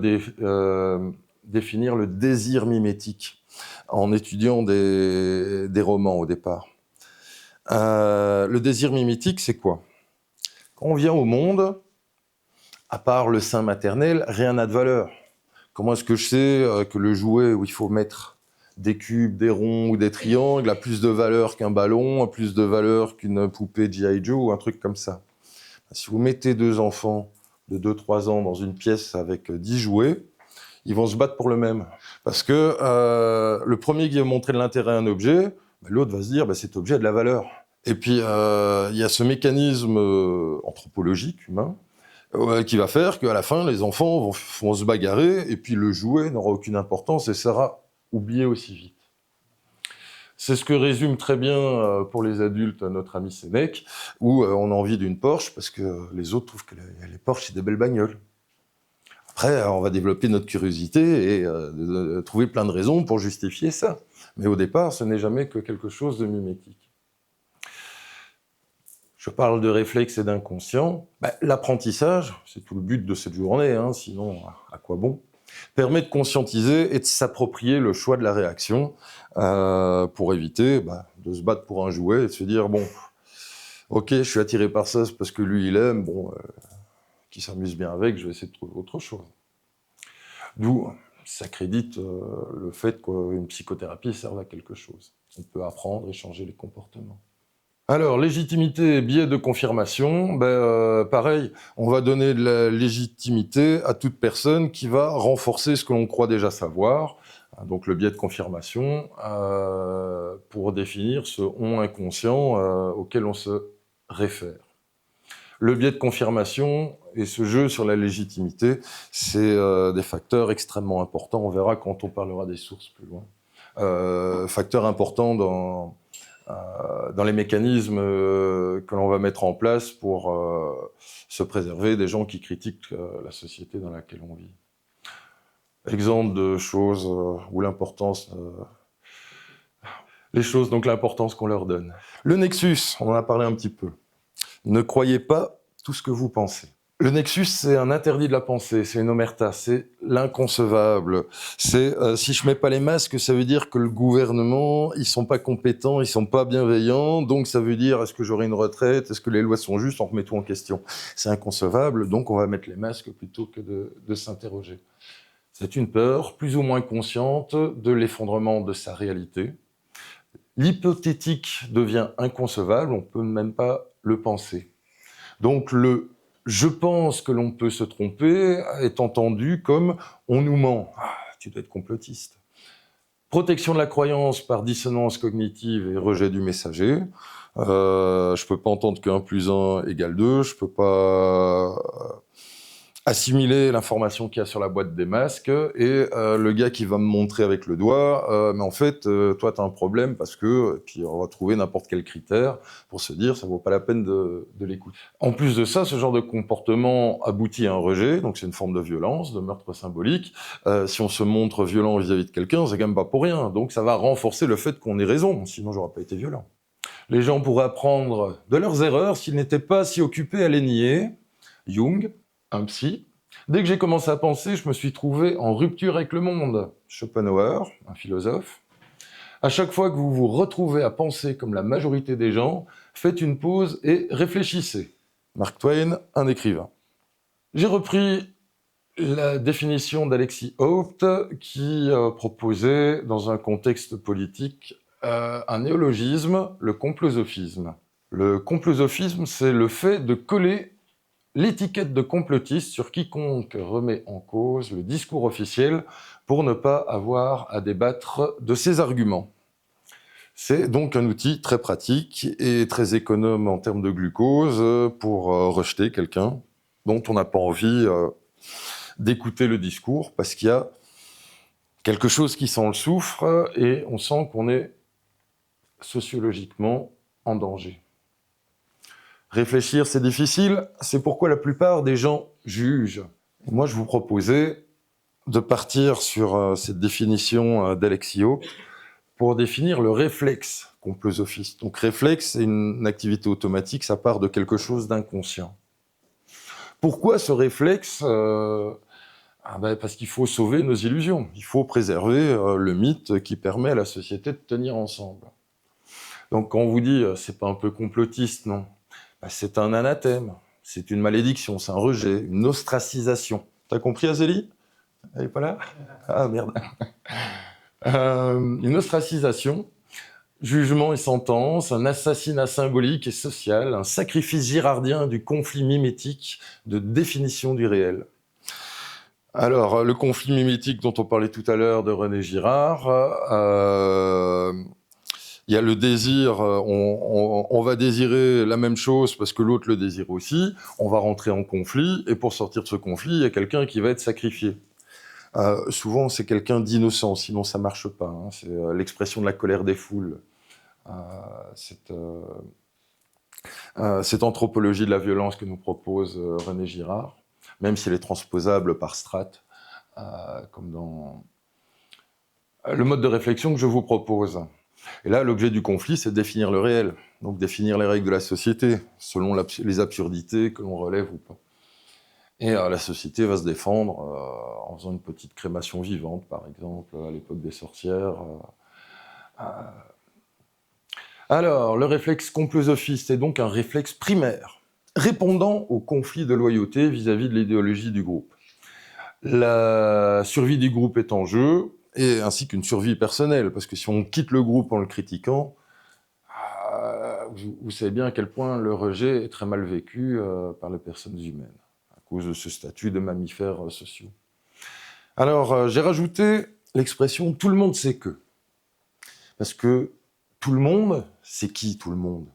définir le désir mimétique en étudiant des romans au départ. Le désir mimétique, c'est quoi? Quand on vient au monde, à part le sein maternel, rien n'a de valeur. Comment est-ce que je sais que le jouet où il faut mettre des cubes, des ronds ou des triangles a plus de valeur qu'un ballon, a plus de valeur qu'une poupée G.I. Joe ou un truc comme ça? Si vous mettez 2 enfants de 2-3 ans dans une pièce avec 10 jouets, ils vont se battre pour le même. Parce que le premier qui va montrer de l'intérêt à un objet, l'autre va se dire cet objet a de la valeur. Et puis, il y a ce mécanisme anthropologique, humain, qui va faire qu'à la fin, les enfants vont se bagarrer, et puis le jouet n'aura aucune importance et sera oublié aussi vite. C'est ce que résume très bien pour les adultes notre ami Sénèque, où on a envie d'une Porsche parce que les autres trouvent que les Porsche, c'est des belles bagnoles. Après, on va développer notre curiosité et trouver plein de raisons pour justifier ça. Mais au départ, ce n'est jamais que quelque chose de mimétique. Je parle de réflexe et d'inconscient. L'apprentissage, c'est tout le but de cette journée, sinon à quoi bon, permet de conscientiser et de s'approprier le choix de la réaction pour éviter de se battre pour un jouet et de se dire, bon, ok, je suis attiré par ça, c'est parce que lui, il aime, qui s'amuse bien avec, je vais essayer de trouver autre chose. D'où ça crédite le fait qu'une psychothérapie serve à quelque chose. On peut apprendre et changer les comportements. Alors, légitimité et biais de confirmation, pareil, on va donner de la légitimité à toute personne qui va renforcer ce que l'on croit déjà savoir, donc le biais de confirmation, pour définir ce on inconscient auquel on se réfère. Le biais de confirmation et ce jeu sur la légitimité, c'est des facteurs extrêmement importants, on verra quand on parlera des sources plus loin. Facteurs importants dans les mécanismes que l'on va mettre en place pour se préserver des gens qui critiquent la société dans laquelle on vit. Exemple de choses où l'importance... les choses, donc l'importance qu'on leur donne. Le nexus, on en a parlé un petit peu. Ne croyez pas tout ce que vous pensez. Le nexus, c'est un interdit de la pensée, c'est une omerta, c'est l'inconcevable. C'est si je mets pas les masques, ça veut dire que le gouvernement, ils sont pas compétents, ils sont pas bienveillants, donc ça veut dire est-ce que j'aurai une retraite, est-ce que les lois sont justes, on remet tout en question. C'est inconcevable, donc on va mettre les masques plutôt que de s'interroger. C'est une peur plus ou moins consciente de l'effondrement de sa réalité. L'hypothétique devient inconcevable, on peut même pas le penser. Donc le « je pense que l'on peut se tromper » est entendu comme « on nous ment ». Tu dois être complotiste. Protection de la croyance par dissonance cognitive et rejet du messager. Je peux pas entendre que 1 + 1 = 2, je peux pas assimiler l'information qu'il y a sur la boîte des masques et le gars qui va me montrer avec le doigt, mais en fait, toi, tu as un problème parce que... Et puis on va trouver n'importe quel critère pour se dire ça vaut pas la peine de l'écouter. En plus de ça, ce genre de comportement aboutit à un rejet, donc c'est une forme de violence, de meurtre symbolique. Si on se montre violent vis-à-vis de quelqu'un, c'est quand même pas pour rien, donc ça va renforcer le fait qu'on ait raison, sinon j'aurais pas été violent. Les gens pourraient apprendre de leurs erreurs s'ils n'étaient pas si occupés à les nier. Jung, un psy. Dès que j'ai commencé à penser, je me suis trouvé en rupture avec le monde. Schopenhauer, un philosophe. À chaque fois que vous vous retrouvez à penser comme la majorité des gens, faites une pause et réfléchissez. Mark Twain, un écrivain. J'ai repris la définition d'Alexis Haupt qui proposait, dans un contexte politique, un néologisme, le complosophisme. Le complosophisme, c'est le fait de coller l'étiquette de complotiste sur quiconque remet en cause le discours officiel pour ne pas avoir à débattre de ses arguments. C'est donc un outil très pratique et très économe en termes de glucose pour rejeter quelqu'un dont on n'a pas envie d'écouter le discours parce qu'il y a quelque chose qui sent le soufre et on sent qu'on est sociologiquement en danger. Réfléchir, c'est difficile, c'est pourquoi la plupart des gens jugent. Moi, je vous proposais de partir sur cette définition d'Alexis Haupt pour définir le réflexe complosophiste. Donc réflexe, c'est une activité automatique, ça part de quelque chose d'inconscient. Pourquoi ce réflexe parce qu'il faut sauver nos illusions, il faut préserver le mythe qui permet à la société de tenir ensemble. Donc quand on vous dit c'est pas un peu complotiste, non, c'est un anathème, c'est une malédiction, c'est un rejet, une ostracisation. T'as compris, Azélie? Elle est pas là? Ah merde. Une ostracisation, jugement et sentence, un assassinat symbolique et social, un sacrifice girardien du conflit mimétique de définition du réel. Alors, le conflit mimétique dont on parlait tout à l'heure de René Girard, il y a le désir, on va désirer la même chose parce que l'autre le désire aussi, on va rentrer en conflit, et pour sortir de ce conflit, il y a quelqu'un qui va être sacrifié. Souvent, c'est quelqu'un d'innocent, sinon ça marche pas. Hein. C'est l'expression de la colère des foules. Cette anthropologie de la violence que nous propose René Girard, même si elle est transposable par strates, comme dans le mode de réflexion que je vous propose. Et là, l'objet du conflit, c'est de définir le réel, donc définir les règles de la société, selon les absurdités que l'on relève ou pas. Et la société va se défendre en faisant une petite crémation vivante, par exemple, à l'époque des sorcières. Alors, le réflexe complosophiste est donc un réflexe primaire, répondant au conflit de loyauté vis-à-vis de l'idéologie du groupe. La survie du groupe est en jeu, et ainsi qu'une survie personnelle, parce que si on quitte le groupe en le critiquant, vous savez bien à quel point le rejet est très mal vécu par les personnes humaines, à cause de ce statut de mammifères sociaux. Alors, j'ai rajouté l'expression « tout le monde sait que », parce que tout le monde, c'est qui tout le monde?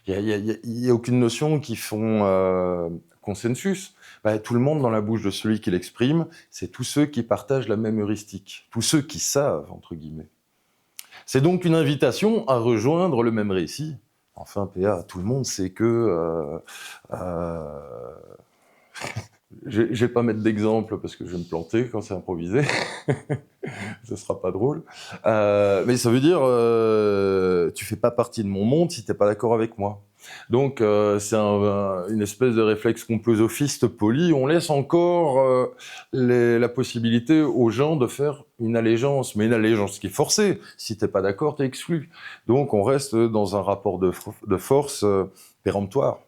Il n'y a aucune notion qui font consensus. Tout le monde, dans la bouche de celui qui l'exprime, c'est tous ceux qui partagent la même heuristique, tous ceux qui savent, entre guillemets. C'est donc une invitation à rejoindre le même récit. Enfin, PA, tout le monde sait que... Je ne vais pas mettre d'exemple parce que je vais me planter quand c'est improvisé. Ce sera pas drôle. Mais ça veut dire, tu fais pas partie de mon monde si t'es pas d'accord avec moi. Donc, c'est une espèce de réflexe complosophiste poli. On laisse encore la possibilité aux gens de faire une allégeance, mais une allégeance qui est forcée. Si t'es pas d'accord, t'es exclu. Donc, on reste dans un rapport de force péremptoire.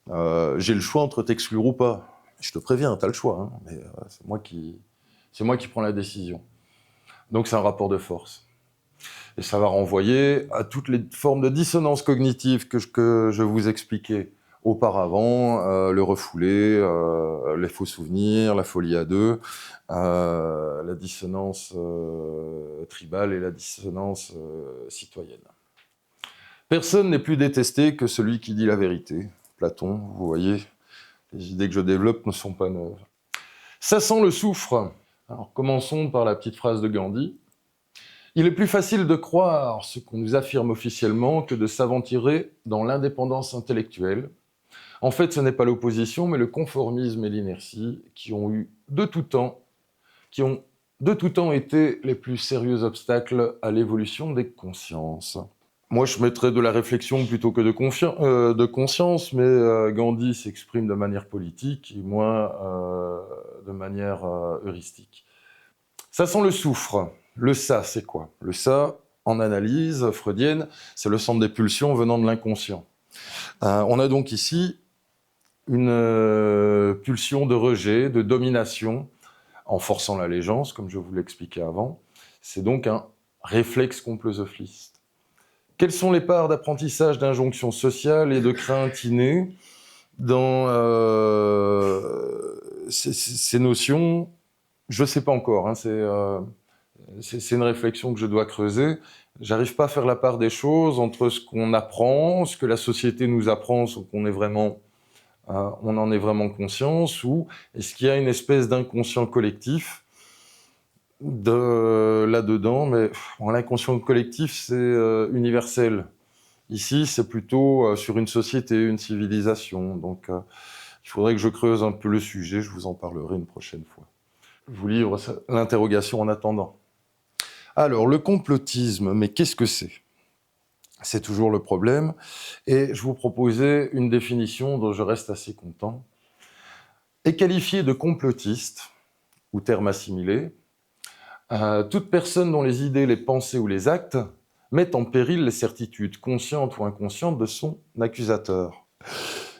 J'ai le choix entre t'exclure ou pas. Je te préviens, t'as le choix, hein, mais c'est moi qui prends la décision. Donc c'est un rapport de force. Et ça va renvoyer à toutes les formes de dissonance cognitive que je vous expliquais auparavant, le refoulé, les faux souvenirs, la folie à deux, la dissonance tribale et la dissonance citoyenne. Personne n'est plus détesté que celui qui dit la vérité. Platon, vous voyez, les idées que je développe ne sont pas neuves. Ça sent le soufre. Alors commençons par la petite phrase de Gandhi. Il est plus facile de croire ce qu'on nous affirme officiellement que de s'aventurer dans l'indépendance intellectuelle. En fait, ce n'est pas l'opposition, mais le conformisme et l'inertie qui ont de tout temps été les plus sérieux obstacles à l'évolution des consciences. Moi, je mettrais de la réflexion plutôt que de conscience, mais Gandhi s'exprime de manière politique et moi de manière heuristique. Ça sent le soufre. Le ça, c'est quoi? Le ça, en analyse freudienne, c'est le centre des pulsions venant de l'inconscient. On a donc ici une pulsion de rejet, de domination, en forçant l'allégeance, comme je vous l'expliquais avant. C'est donc un réflexe complosophiste. Quelles sont les parts d'apprentissage d'injonction sociale et de crainte innée dans ces notions? Je ne sais pas encore, hein, c'est une réflexion que je dois creuser. J'arrive pas à faire la part des choses entre ce qu'on apprend, ce que la société nous apprend, ce qu'on est vraiment, on en est vraiment conscience, ou est-ce qu'il y a une espèce d'inconscient collectif là-dedans, mais l'inconscient collectif, c'est universel. Ici, c'est plutôt sur une société, une civilisation. Donc, il faudrait que je creuse un peu le sujet. Je vous en parlerai une prochaine fois. Je vous livre l'interrogation en attendant. Alors, le complotisme, mais qu'est-ce que c'est? C'est toujours le problème. Et je vous proposais une définition dont je reste assez content. Est qualifié de complotiste, ou terme assimilé, toute personne dont les idées, les pensées ou les actes mettent en péril les certitudes, conscientes ou inconscientes, de son accusateur.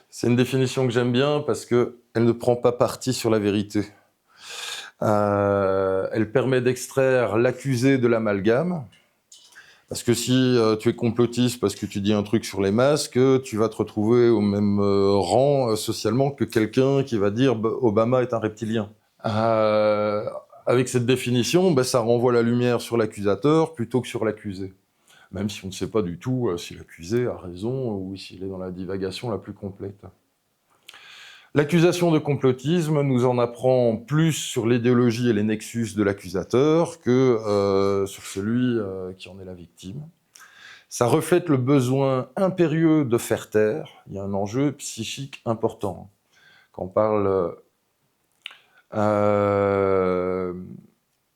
C'est une définition que j'aime bien parce qu'elle ne prend pas parti sur la vérité. Elle permet d'extraire l'accusé de l'amalgame, parce que si tu es complotiste parce que tu dis un truc sur les masques, tu vas te retrouver au même rang socialement que quelqu'un qui va dire Obama est un reptilien. Avec cette définition, ça renvoie la lumière sur l'accusateur plutôt que sur l'accusé. Même si on ne sait pas du tout si l'accusé a raison ou s'il est dans la divagation la plus complète. L'accusation de complotisme nous en apprend plus sur l'idéologie et les nexus de l'accusateur que sur celui qui en est la victime. Ça reflète le besoin impérieux de faire taire. Il y a un enjeu psychique important. Quand on parle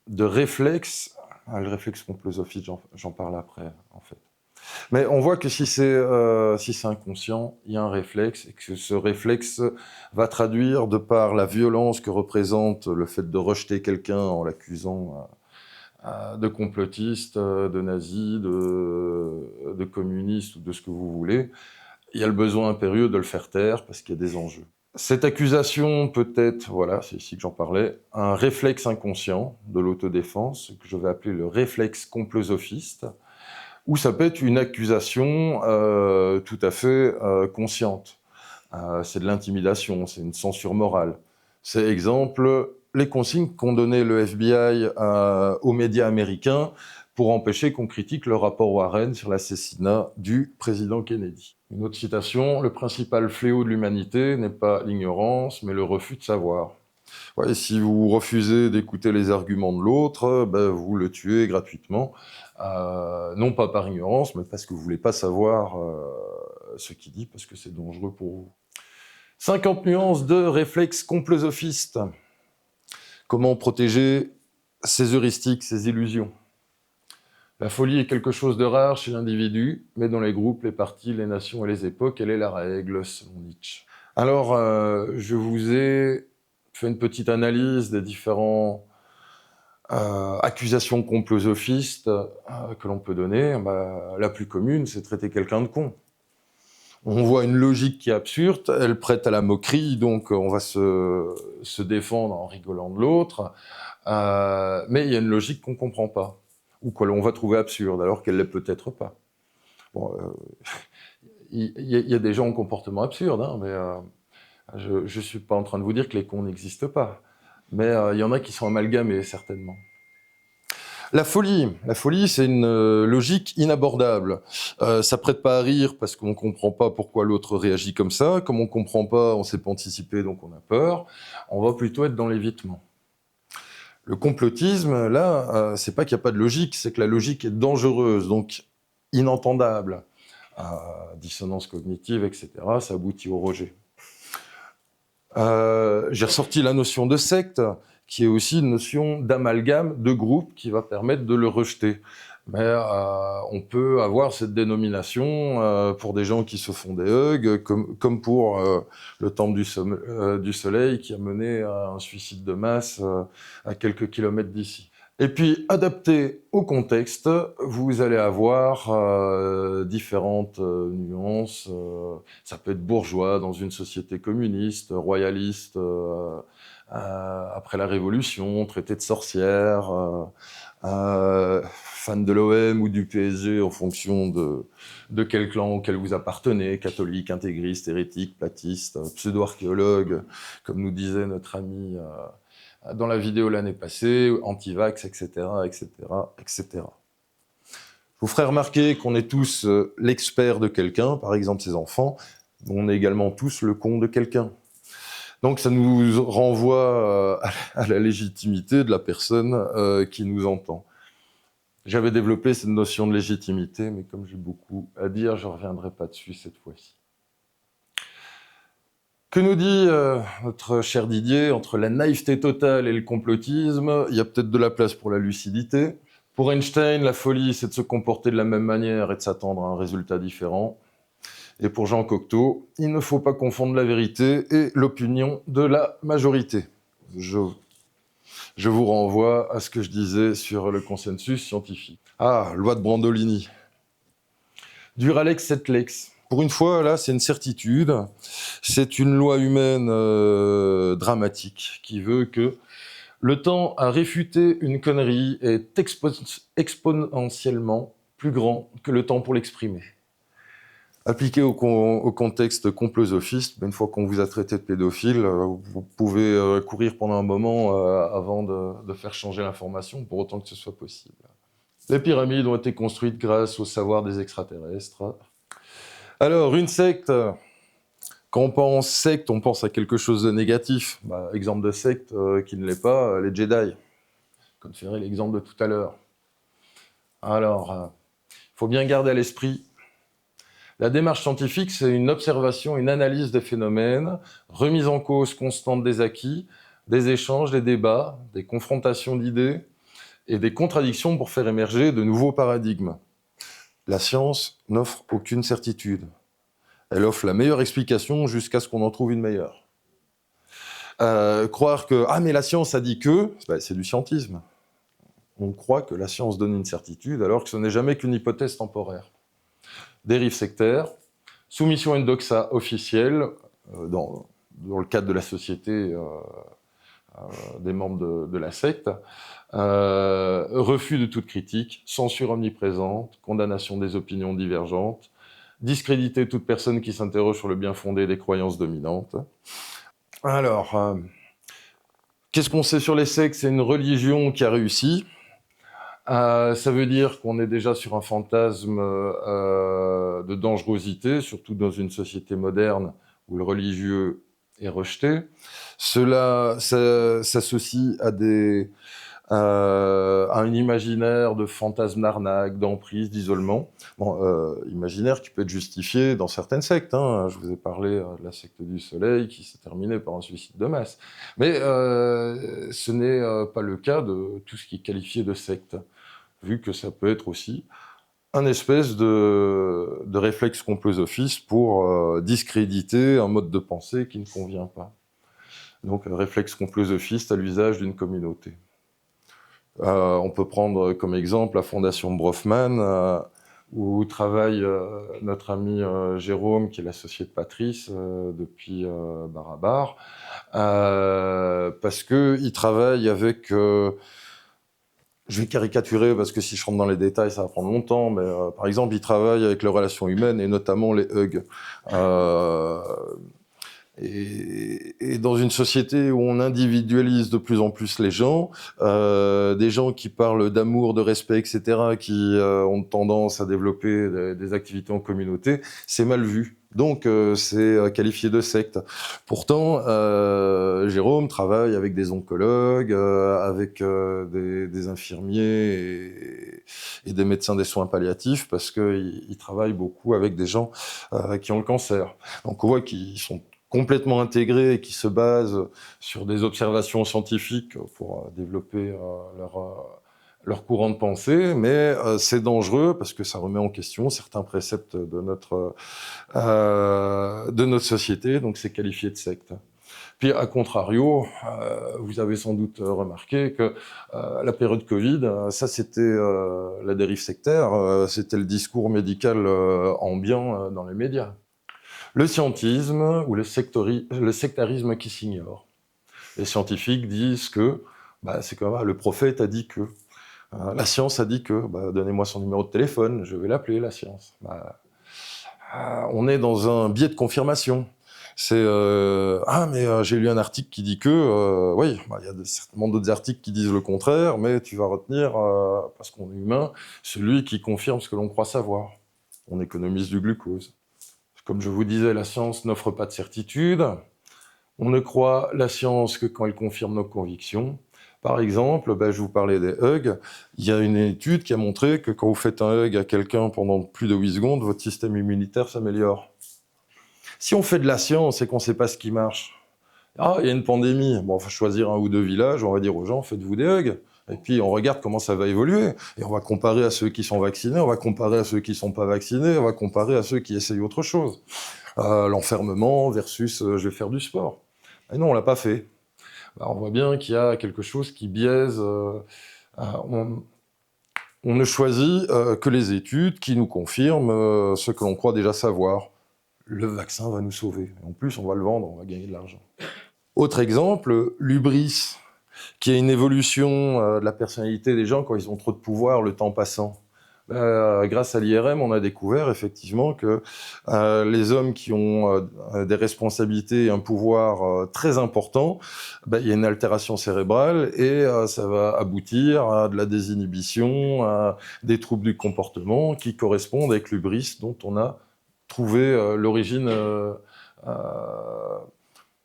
de réflexe, le réflexe complosophiste, j'en parle après, en fait. Mais on voit que si c'est inconscient, il y a un réflexe, et que ce réflexe va traduire, de par la violence que représente le fait de rejeter quelqu'un en l'accusant de complotiste, de nazi, de communiste ou de ce que vous voulez, il y a le besoin impérieux de le faire taire parce qu'il y a des enjeux. Cette accusation peut être, voilà, c'est ici que j'en parlais, un réflexe inconscient de l'autodéfense, que je vais appeler le réflexe complosophiste, ou ça peut être une accusation tout à fait consciente. C'est de l'intimidation, c'est une censure morale. C'est exemple, les consignes qu'ont donné le FBI aux médias américains pour empêcher qu'on critique le rapport Warren sur l'assassinat du président Kennedy. Une autre citation, « Le principal fléau de l'humanité n'est pas l'ignorance, mais le refus de savoir ». Ouais, si vous refusez d'écouter les arguments de l'autre, vous le tuez gratuitement, non pas par ignorance, mais parce que vous ne voulez pas savoir ce qu'il dit, parce que c'est dangereux pour vous. 50 nuances de réflexes complosophistes. Comment protéger ses heuristiques, ses illusions? La folie est quelque chose de rare chez l'individu, mais dans les groupes, les partis, les nations et les époques, elle est la règle, selon Nietzsche. Alors, je vous ai fait une petite analyse des différents accusations complosophistes que l'on peut donner. La plus commune, c'est traiter quelqu'un de con. On voit une logique qui est absurde, elle prête à la moquerie, donc on va se défendre en rigolant de l'autre, mais il y a une logique qu'on ne comprend pas, ou que l'on va trouver absurde, alors qu'elle ne l'est peut-être pas. Bon, il y a des gens au comportement absurde, hein, mais je ne suis pas en train de vous dire que les cons n'existent pas, mais il y en a qui sont amalgamés, certainement. La folie, c'est une logique inabordable. Ça prête pas à rire parce qu'on comprend pas pourquoi l'autre réagit comme ça. Comme on comprend pas, on sait pas anticiper, donc on a peur. On va plutôt être dans l'évitement. Le complotisme, là, c'est pas qu'il n'y a pas de logique, c'est que la logique est dangereuse, donc inentendable. Dissonance cognitive, etc., ça aboutit au rejet. J'ai ressorti la notion de secte, qui est aussi une notion d'amalgame, de groupe, qui va permettre de le rejeter. Mais on peut avoir cette dénomination pour des gens qui se font des hugs, comme pour le temple du soleil qui a mené à un suicide de masse à quelques kilomètres d'ici. Et puis, adapté au contexte, vous allez avoir différentes nuances. Ça peut être bourgeois dans une société communiste, royaliste après la Révolution, traité de sorcière, fan de l'OM ou du PSG en fonction de quel clan auquel vous appartenez, catholique, intégriste, hérétique, platiste, pseudo-archéologue, comme nous disait notre ami dans la vidéo l'année passée, anti-vax, etc., etc., etc. Je vous ferai remarquer qu'on est tous l'expert de quelqu'un, par exemple ses enfants, mais on est également tous le con de quelqu'un. Donc ça nous renvoie à la légitimité de la personne qui nous entend. J'avais développé cette notion de légitimité, mais comme j'ai beaucoup à dire, je ne reviendrai pas dessus cette fois-ci. Que nous dit notre cher Didier? Entre la naïveté totale et le complotisme, il y a peut-être de la place pour la lucidité. Pour Einstein, la folie, c'est de se comporter de la même manière et de s'attendre à un résultat différent. Et pour Jean Cocteau, il ne faut pas confondre la vérité et l'opinion de la majorité. Je vous renvoie à ce que je disais sur le consensus scientifique. Ah, loi de Brandolini. Duralex et lex. Pour une fois, là, c'est une certitude. C'est une loi humaine dramatique qui veut que le temps à réfuter une connerie est exponentiellement plus grand que le temps pour l'exprimer. Appliqué au contexte complosophiste, une fois qu'on vous a traité de pédophile, vous pouvez courir pendant un moment avant de faire changer l'information, pour autant que ce soit possible. Les pyramides ont été construites grâce au savoir des extraterrestres. Alors, une secte, quand on pense secte, on pense à quelque chose de négatif. Exemple de secte qui ne l'est pas, les Jedi. Conférer l'exemple de tout à l'heure. Alors, il faut bien garder à l'esprit, la démarche scientifique, c'est une observation, une analyse des phénomènes, remise en cause constante des acquis, des échanges, des débats, des confrontations d'idées et des contradictions pour faire émerger de nouveaux paradigmes. La science n'offre aucune certitude. Elle offre la meilleure explication jusqu'à ce qu'on en trouve une meilleure. Croire que « Ah, mais la science a dit que », c'est du scientisme. On croit que la science donne une certitude alors que ce n'est jamais qu'une hypothèse temporaire. Dérive sectaire, soumission à une doxa officielle dans le cadre de la société des membres de la secte, refus de toute critique, censure omniprésente, condamnation des opinions divergentes, discréditer toute personne qui s'interroge sur le bien fondé des croyances dominantes. Alors, qu'est-ce qu'on sait sur les sectes? C'est une religion qui a réussi. Ça veut dire qu'on est déjà sur un fantasme de dangerosité, surtout dans une société moderne où le religieux est rejeté. Cela s'associe à un imaginaire de fantasme d'arnaque, d'emprise, d'isolement. Imaginaire qui peut être justifié dans certaines sectes. Je vous ai parlé de la secte du Soleil qui s'est terminée par un suicide de masse. Mais ce n'est pas le cas de tout ce qui est qualifié de secte, vu que ça peut être aussi un espèce de réflexe complosophiste pour discréditer un mode de pensée qui ne convient pas. Donc, un réflexe complosophiste à l'usage d'une communauté. On peut prendre comme exemple la fondation Brofman, où travaille notre ami Jérôme, qui est l'associé de Patrice depuis Barabar, parce qu'il travaille avec... je vais caricaturer parce que si je rentre dans les détails, ça va prendre longtemps, mais par exemple, il travaille avec les relations humaines et notamment les hugs. Et dans une société où on individualise de plus en plus les gens, des gens qui parlent d'amour, de respect, etc., qui ont tendance à développer des activités en communauté, c'est mal vu. Donc, c'est qualifié de secte. Pourtant, Jérôme travaille avec des oncologues, avec des infirmiers et des médecins des soins palliatifs, parce qu'il travaille beaucoup avec des gens qui ont le cancer. Donc, on voit qu'ils sont complètement intégrés et qui se basent sur des observations scientifiques pour développer leur courant de pensée, mais c'est dangereux parce que ça remet en question certains préceptes de notre société, donc c'est qualifié de secte. Puis, à contrario, vous avez sans doute remarqué que la période Covid, ça c'était la dérive sectaire, c'était le discours médical ambiant dans les médias. Le scientisme ou le sectarisme qui s'ignore. Les scientifiques disent que c'est comme le prophète a dit que. La science a dit que. Donnez-moi son numéro de téléphone, je vais l'appeler la science. On est dans un biais de confirmation. C'est j'ai lu un article qui dit que. Oui, il y a certainement d'autres articles qui disent le contraire, mais tu vas retenir, parce qu'on est humain, celui qui confirme ce que l'on croit savoir. On économise du glucose. Comme je vous disais, la science n'offre pas de certitude. On ne croit la science que quand elle confirme nos convictions. Par exemple, je vous parlais des hugs. Il y a une étude qui a montré que quand vous faites un hug à quelqu'un pendant plus de 8 secondes, votre système immunitaire s'améliore. Si on fait de la science et qu'on ne sait pas ce qui marche, il y a une pandémie, on va choisir un ou deux villages, on va dire aux gens, faites-vous des hugs. Et puis on regarde comment ça va évoluer. Et on va comparer à ceux qui sont vaccinés, on va comparer à ceux qui ne sont pas vaccinés, on va comparer à ceux qui essayent autre chose. L'enfermement versus je vais faire du sport. Et non, on l'a pas fait. On voit bien qu'il y a quelque chose qui biaise. On ne choisit que les études qui nous confirment ce que l'on croit déjà savoir. Le vaccin va nous sauver. En plus, on va le vendre, on va gagner de l'argent. Autre exemple, l'hubris, qui est une évolution de la personnalité des gens quand ils ont trop de pouvoir le temps passant. Grâce à l'IRM, on a découvert effectivement que les hommes qui ont des responsabilités et un pouvoir très important, il y a une altération cérébrale et ça va aboutir à de la désinhibition, à des troubles du comportement qui correspondent avec l'hubris dont on a trouvé l'origine,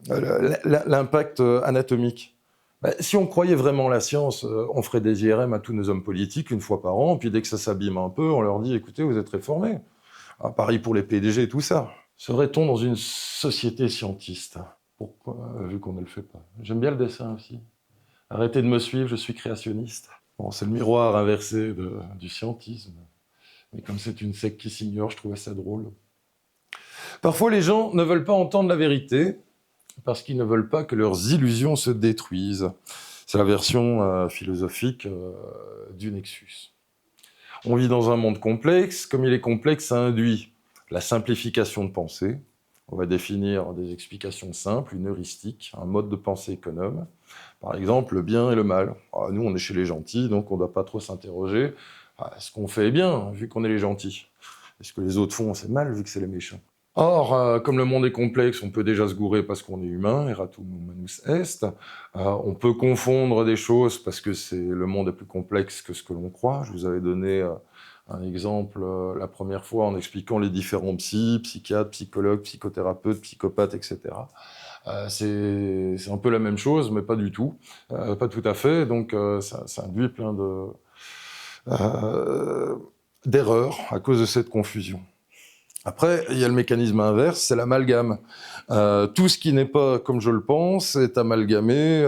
l'impact anatomique. Si on croyait vraiment la science, on ferait des IRM à tous nos hommes politiques une fois par an, puis dès que ça s'abîme un peu, on leur dit « écoutez, vous êtes réformés ». Pareil pour les PDG et tout ça. Serait-on dans une société scientiste? Pourquoi, vu qu'on ne le fait pas? J'aime bien le dessin aussi. Arrêtez de me suivre, je suis créationniste. Bon, c'est le miroir inversé du scientisme. Mais comme c'est une secte qui s'ignore, je trouvais ça drôle. Parfois, les gens ne veulent pas entendre la vérité, parce qu'ils ne veulent pas que leurs illusions se détruisent. C'est la version philosophique du Nexus. On vit dans un monde complexe. Comme il est complexe, ça induit la simplification de pensée. On va définir des explications simples, une heuristique, un mode de pensée économe. Par exemple, le bien et le mal. Nous, on est chez les gentils, donc on ne doit pas trop s'interroger. Ce qu'on fait est bien, vu qu'on est les gentils. Et ce que les autres font, c'est mal, vu que c'est les méchants. Or, comme le monde est complexe, on peut déjà se gourer parce qu'on est humain, eratum humanus est. On peut confondre des choses parce que le monde est plus complexe que ce que l'on croit. Je vous avais donné un exemple la première fois en expliquant les différents psychiatres, psychologues, psychothérapeutes, psychopathes, etc. C'est un peu la même chose, mais pas du tout, pas tout à fait. Donc ça induit plein d'erreurs à cause de cette confusion. Après, il y a le mécanisme inverse, c'est l'amalgame. Tout ce qui n'est pas comme je le pense est amalgamé.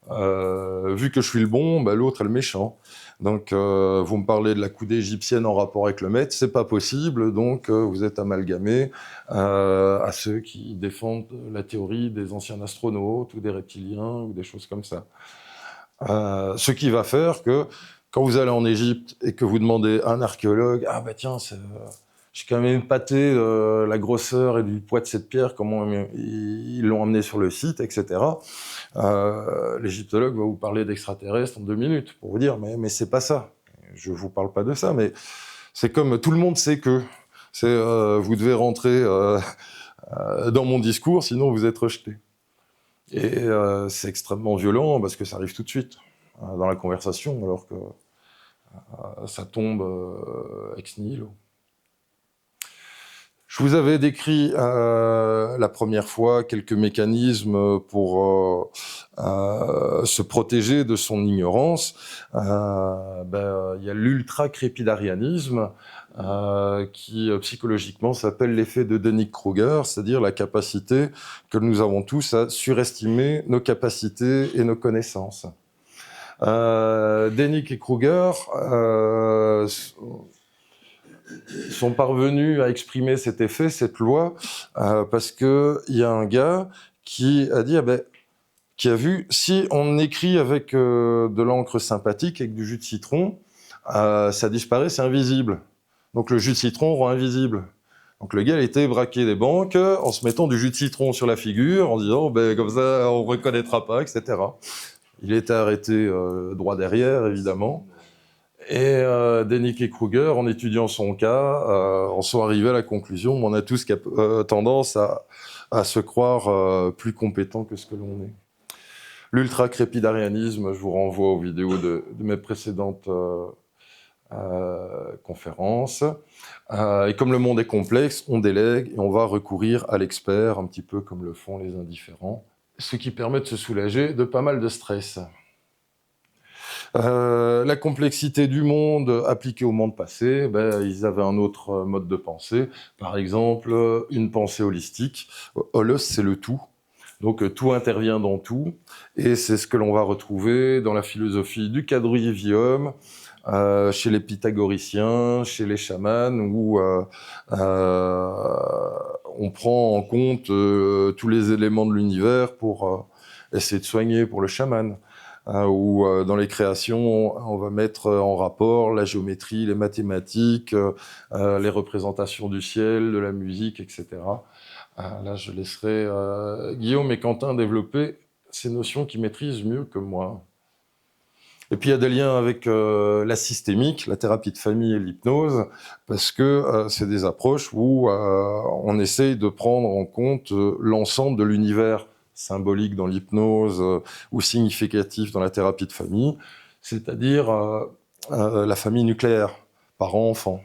Vu que je suis le bon, l'autre est le méchant. Donc, vous me parlez de la coudée égyptienne en rapport avec le maître, c'est pas possible, donc vous êtes amalgamé à ceux qui défendent la théorie des anciens astronautes ou des reptiliens ou des choses comme ça. Ce qui va faire que quand vous allez en Égypte et que vous demandez à un archéologue, tiens, j'ai quand même épaté la grosseur et du poids de cette pierre, comment ils l'ont amenée sur le site, etc. L'égyptologue va vous parler d'extraterrestres en 2 minutes pour vous dire mais c'est pas ça. Je vous parle pas de ça, mais c'est comme tout le monde sait que vous devez rentrer dans mon discours, sinon vous êtes rejeté. Et c'est extrêmement violent parce que ça arrive tout de suite dans la conversation, alors que ça tombe ex nihilo. Je vous avais décrit la première fois quelques mécanismes pour se protéger de son ignorance. Il y a l'ultra-crépidarianisme qui psychologiquement s'appelle l'effet de Dunning-Kruger, c'est-à-dire la capacité que nous avons tous à surestimer nos capacités et nos connaissances. Dunning et Kruger sont parvenus à exprimer cet effet, cette loi, parce que il y a un gars qui a dit, qui a vu, si on écrit avec de l'encre sympathique, avec du jus de citron, ça disparaît, c'est invisible. Donc le jus de citron rend invisible. Donc le gars il était braqué des banques en se mettant du jus de citron sur la figure, en disant, comme ça on reconnaîtra pas, etc. Il était arrêté droit derrière, évidemment. Et Dunning et Kruger, en étudiant son cas, en sont arrivés à la conclusion qu'on a tous tendance à se croire plus compétents que ce que l'on est. L'ultra-crépidarianisme, je vous renvoie aux vidéos de mes précédentes conférences. Et comme le monde est complexe, on délègue et on va recourir à l'expert, un petit peu comme le font les indifférents, ce qui permet de se soulager de pas mal de stress. La complexité du monde appliquée au monde passé, ils avaient un autre mode de pensée. Par exemple, une pensée holistique. Holos, c'est le tout. Donc tout intervient dans tout, et c'est ce que l'on va retrouver dans la philosophie du quadrivium, chez les pythagoriciens, chez les chamans, où on prend en compte tous les éléments de l'univers pour essayer de soigner pour le chaman. Où dans les créations, on va mettre en rapport la géométrie, les mathématiques, les représentations du ciel, de la musique, etc. Là, je laisserai Guillaume et Quentin développer ces notions qu'ils maîtrisent mieux que moi. Et puis il y a des liens avec la systémique, la thérapie de famille et l'hypnose, parce que c'est des approches où on essaye de prendre en compte l'ensemble de l'univers symbolique dans l'hypnose ou significatif dans la thérapie de famille, c'est-à-dire la famille nucléaire, parents-enfants,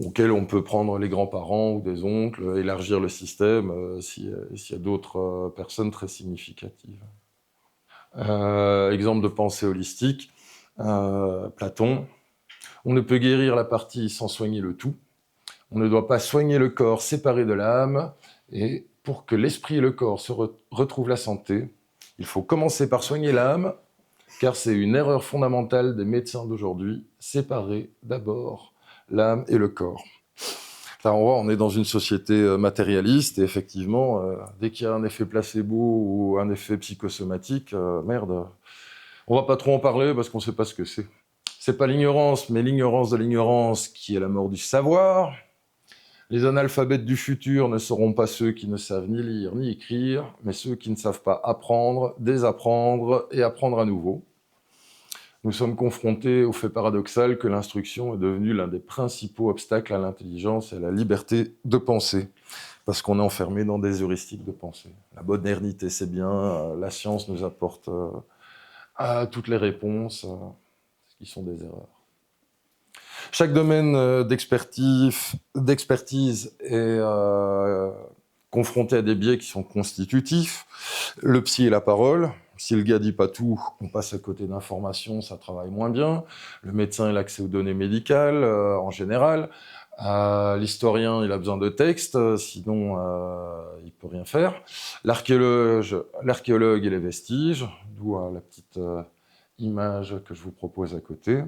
auquel on peut prendre les grands-parents ou des oncles, élargir le système s'il y a d'autres personnes très significatives. Exemple de pensée holistique, Platon. On ne peut guérir la partie sans soigner le tout. On ne doit pas soigner le corps séparé de l'âme. Et pour que l'esprit et le corps se retrouvent la santé, il faut commencer par soigner l'âme, car c'est une erreur fondamentale des médecins d'aujourd'hui, séparer d'abord l'âme et le corps. Là, on est dans une société matérialiste, et effectivement, dès qu'il y a un effet placebo ou un effet psychosomatique, merde, on va pas trop en parler parce qu'on sait pas ce que c'est. C'est pas l'ignorance, mais l'ignorance de l'ignorance qui est la mort du savoir. Les analphabètes du futur ne seront pas ceux qui ne savent ni lire ni écrire, mais ceux qui ne savent pas apprendre, désapprendre et apprendre à nouveau. Nous sommes confrontés au fait paradoxal que l'instruction est devenue l'un des principaux obstacles à l'intelligence et à la liberté de penser, parce qu'on est enfermé dans des heuristiques de pensée. La modernité, c'est bien, la science nous apporte toutes les réponses, qui sont des erreurs. Chaque domaine d'expertise est confronté à des biais qui sont constitutifs. Le psy et la parole. Si le gars dit pas tout, on passe à côté d'informations, ça travaille moins bien. Le médecin, il a accès aux données médicales, en général. L'historien, il a besoin de textes, sinon il peut rien faire. L'archéologue et les vestiges, d'où la petite image que je vous propose à côté.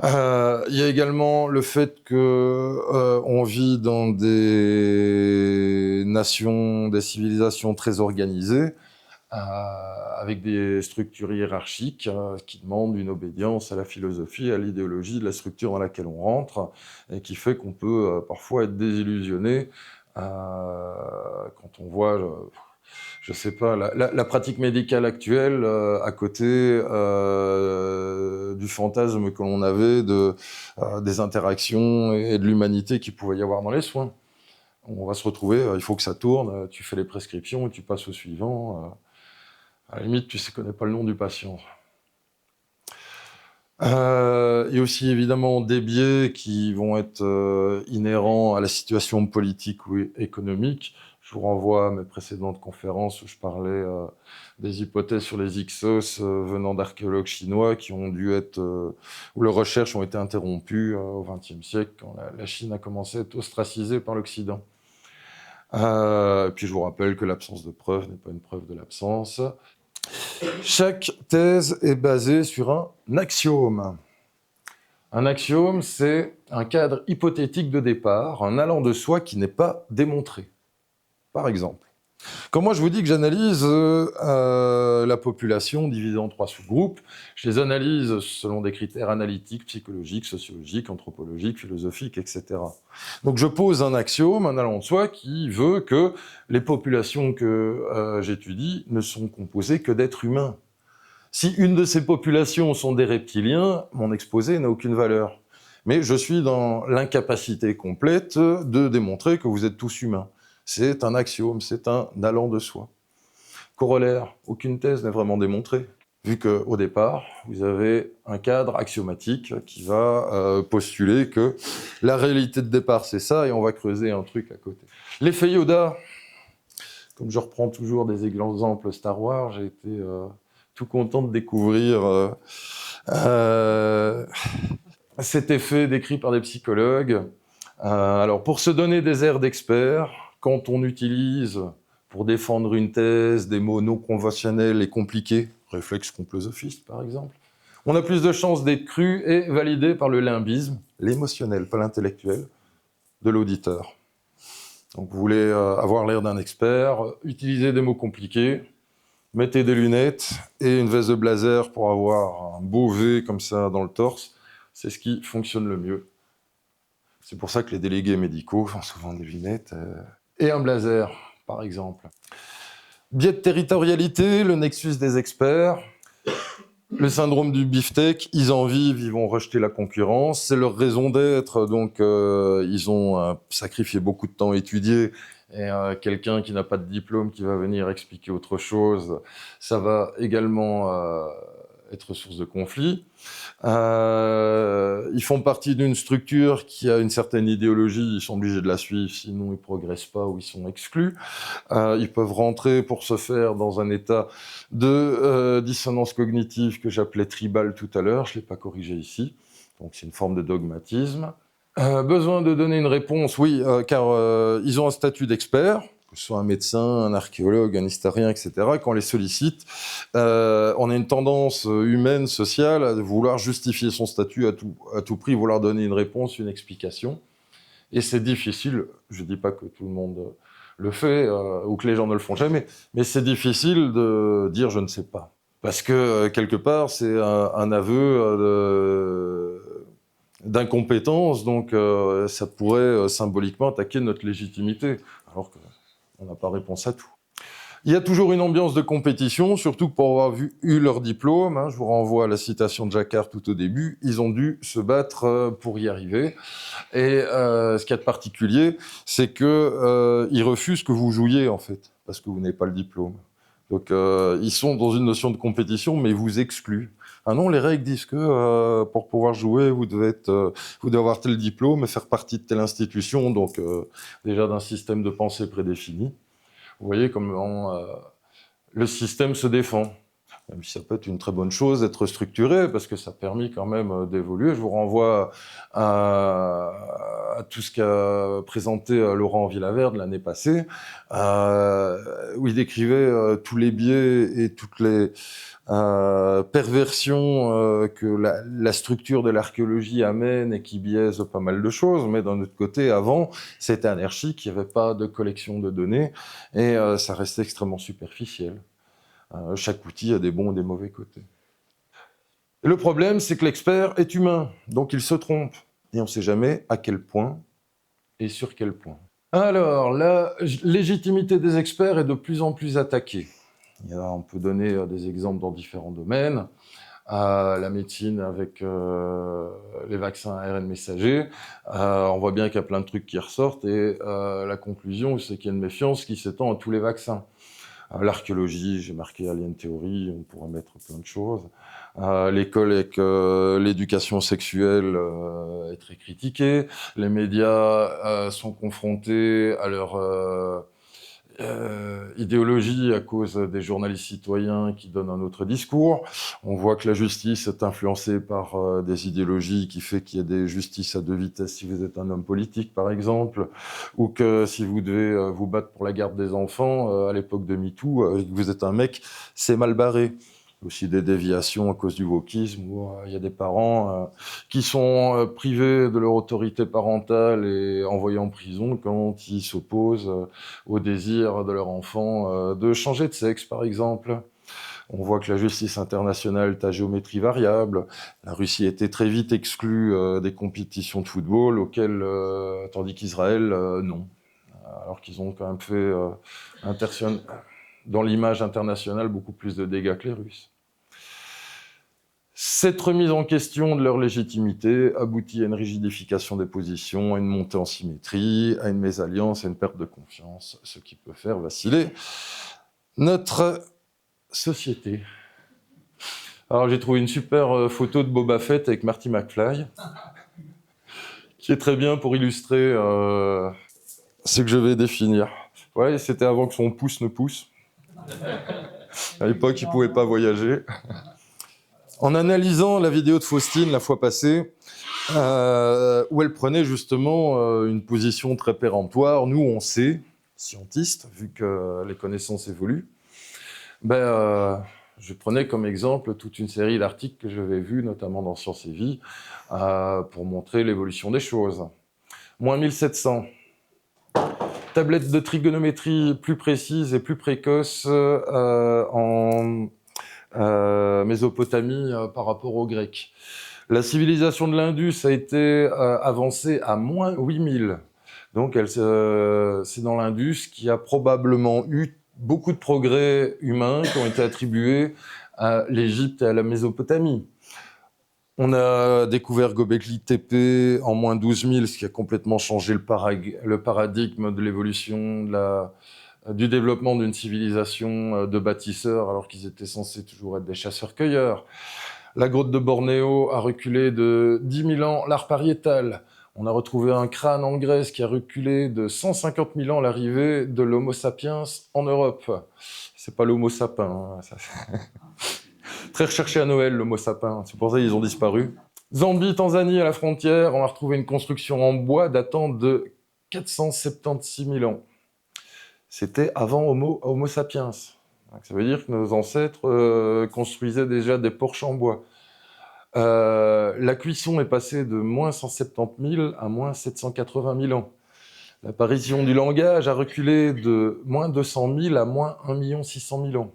Il y a également le fait que on vit dans des nations, des civilisations très organisées, avec des structures hiérarchiques qui demandent une obédience à la philosophie, à l'idéologie de la structure dans laquelle on rentre, et qui fait qu'on peut parfois être désillusionné quand on voit... je sais pas, la pratique médicale actuelle à côté du fantasme que l'on avait des interactions et de l'humanité qu'il pouvait y avoir dans les soins. On va se retrouver, il faut que ça tourne, tu fais les prescriptions et tu passes au suivant. À la limite, tu ne connais pas le nom du patient. Il y a aussi évidemment des biais qui vont être inhérents à la situation politique ou économique. Je vous renvoie à mes précédentes conférences où je parlais des hypothèses sur les Ixos venant d'archéologues chinois qui ont dû être, où leurs recherches ont été interrompues au XXe siècle quand la Chine a commencé à être ostracisée par l'Occident. Puis je vous rappelle que l'absence de preuve n'est pas une preuve de l'absence. Chaque thèse est basée sur un axiome. Un axiome, c'est un cadre hypothétique de départ, un allant de soi qui n'est pas démontré. Par exemple, quand moi je vous dis que j'analyse la population divisée en 3 sous-groupes, je les analyse selon des critères analytiques, psychologiques, sociologiques, anthropologiques, philosophiques, etc. Donc je pose un axiome, un allant de soi qui veut que les populations que j'étudie ne sont composées que d'êtres humains. Si une de ces populations sont des reptiliens, mon exposé n'a aucune valeur. Mais je suis dans l'incapacité complète de démontrer que vous êtes tous humains. C'est un axiome, c'est un allant de soi. Corollaire, aucune thèse n'est vraiment démontrée, vu qu'au départ, vous avez un cadre axiomatique qui va postuler que la réalité de départ, c'est ça, et on va creuser un truc à côté. L'effet Yoda, comme je reprends toujours des exemples Star Wars, j'ai été tout content de découvrir cet effet décrit par des psychologues. Alors, pour se donner des airs d'expert, quand on utilise pour défendre une thèse, des mots non conventionnels et compliqués, réflexe complosophiste par exemple. On a plus de chances d'être cru et validé par le limbisme, l'émotionnel, pas l'intellectuel, de l'auditeur. Donc vous voulez avoir l'air d'un expert, utilisez des mots compliqués, mettez des lunettes et une veste de blazer pour avoir un beau V comme ça dans le torse. C'est ce qui fonctionne le mieux. C'est pour ça que les délégués médicaux font souvent des lunettes et un blazer, par exemple. Biais de territorialité, le nexus des experts, le syndrome du beefsteak, ils en vivent, ils vont rejeter la concurrence, c'est leur raison d'être, donc ils ont sacrifié beaucoup de temps à étudier, et quelqu'un qui n'a pas de diplôme qui va venir expliquer autre chose, ça va également être source de conflit. Ils font partie d'une structure qui a une certaine idéologie, ils sont obligés de la suivre, sinon ils ne progressent pas ou ils sont exclus. Ils peuvent rentrer pour se faire dans un état de dissonance cognitive que j'appelais tribal tout à l'heure, je ne l'ai pas corrigé ici, donc c'est une forme de dogmatisme. Besoin de donner une réponse, oui, car ils ont un statut d'expert, que ce soit un médecin, un archéologue, un historien, etc. Quand on les sollicite, on a une tendance humaine, sociale, à vouloir justifier son statut à tout prix, vouloir donner une réponse, une explication. Et c'est difficile, je ne dis pas que tout le monde le fait, ou que les gens ne le font jamais, mais c'est difficile de dire « je ne sais pas ». Parce que, quelque part, c'est un aveu d'incompétence, donc ça pourrait symboliquement attaquer notre légitimité, alors qu'on n'a pas réponse à tout. Il y a toujours une ambiance de compétition, surtout pour avoir eu leur diplôme. Je vous renvoie à la citation de Jacquard tout au début. Ils ont dû se battre pour y arriver. Et ce qu'il y a de particulier, c'est qu'ils refusent que vous jouiez, en fait, parce que vous n'avez pas le diplôme. Donc ils sont dans une notion de compétition, mais ils vous excluent. Ah non, les règles disent que pour pouvoir jouer, vous devez avoir tel diplôme et faire partie de telle institution, donc déjà d'un système de pensée prédéfini. Vous voyez comment le système se défend. Même si ça peut être une très bonne chose d'être structuré, parce que ça a permis quand même d'évoluer. Je vous renvoie à tout ce qu'a présenté Laurent Villaverde l'année passée, où il décrivait tous les biais et toutes les perversions que la structure de l'archéologie amène et qui biaisent pas mal de choses. Mais d'un autre côté, avant, c'était anarchique, il n'y avait pas de collection de données, et ça restait extrêmement superficiel. Chaque outil a des bons et des mauvais côtés. Et le problème, c'est que l'expert est humain, donc il se trompe. Et on ne sait jamais à quel point et sur quel point. Alors, la légitimité des experts est de plus en plus attaquée. On peut donner des exemples dans différents domaines. La médecine avec les vaccins ARN messagers, on voit bien qu'il y a plein de trucs qui ressortent, et la conclusion, c'est qu'il y a une méfiance qui s'étend à tous les vaccins. L'archéologie, j'ai marqué Alien Theory, on pourrait mettre plein de choses. L'école avec l'éducation sexuelle est très critiquée. Les médias sont confrontés à leur idéologie à cause des journalistes citoyens qui donnent un autre discours. On voit que la justice est influencée par des idéologies qui fait qu'il y a des justices à deux vitesses si vous êtes un homme politique, par exemple, ou que si vous devez vous battre pour la garde des enfants, à l'époque de MeToo, et que vous êtes un mec, c'est mal barré. Aussi des déviations à cause du wokisme, où il y a des parents qui sont privés de leur autorité parentale et envoyés en prison quand ils s'opposent au désir de leur enfant de changer de sexe, par exemple. On voit que la justice internationale est à géométrie variable. La Russie a été très vite exclue des compétitions de football, tandis qu'Israël, non. Alors qu'ils ont quand même fait dans l'image internationale beaucoup plus de dégâts que les Russes. Cette remise en question de leur légitimité aboutit à une rigidification des positions, à une montée en symétrie, à une mésalliance, à une perte de confiance, ce qui peut faire vaciller notre société. Alors j'ai trouvé une super photo de Boba Fett avec Marty McFly, qui est très bien pour illustrer ce que je vais définir. Ouais, c'était avant que son pouce ne pousse. À l'époque, il ne pouvait pas voyager. En analysant la vidéo de Faustine la fois passée, où elle prenait justement une position très péremptoire, nous on sait, scientiste, vu que les connaissances évoluent, je prenais comme exemple toute une série d'articles que j'avais vus, notamment dans Sciences et Vie, pour montrer l'évolution des choses. Moins 1700. Tablette de trigonométrie plus précise et plus précoce en Mésopotamie par rapport aux Grecs. La civilisation de l'Indus a été avancée à moins 8000. Donc c'est dans l'Indus qu'il y a probablement eu beaucoup de progrès humains qui ont été attribués à l'Égypte et à la Mésopotamie. On a découvert Göbekli Tepe en moins 12 000, ce qui a complètement changé le paradigme de l'évolution, du développement d'une civilisation de bâtisseurs, alors qu'ils étaient censés toujours être des chasseurs-cueilleurs. La grotte de Bornéo a reculé de 10 000 ans l'art pariétal. On a retrouvé un crâne en Grèce qui a reculé de 150 000 ans l'arrivée de l'Homo sapiens en Europe. C'est pas l'Homo sapin, hein, ça. Très recherché à Noël, l'Homo sapin. C'est pour ça qu'ils ont disparu. Zambie, Tanzanie, à la frontière, on a retrouvé une construction en bois datant de 476 000 ans. C'était avant Homo sapiens. Ça veut dire que nos ancêtres construisaient déjà des porches en bois. La cuisson est passée de moins 170 000 à moins 780 000 ans. L'apparition du langage a reculé de moins 200 000 à moins 1 600 000 ans.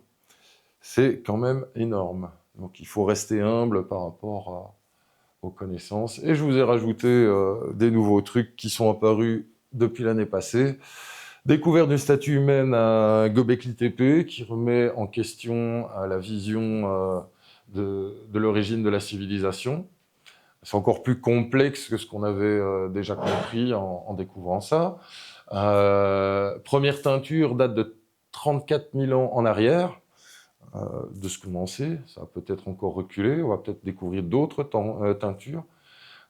C'est quand même énorme. Donc il faut rester humble par rapport aux connaissances. Et je vous ai rajouté des nouveaux trucs qui sont apparus depuis l'année passée. Découverte d'une statue humaine à Göbekli Tepe qui remet en question la vision de l'origine de la civilisation. C'est encore plus complexe que ce qu'on avait déjà compris en découvrant ça. Première teinture date de 34 000 ans en arrière. De ce que l'on sait, ça va peut-être encore reculer, on va peut-être découvrir d'autres teintures.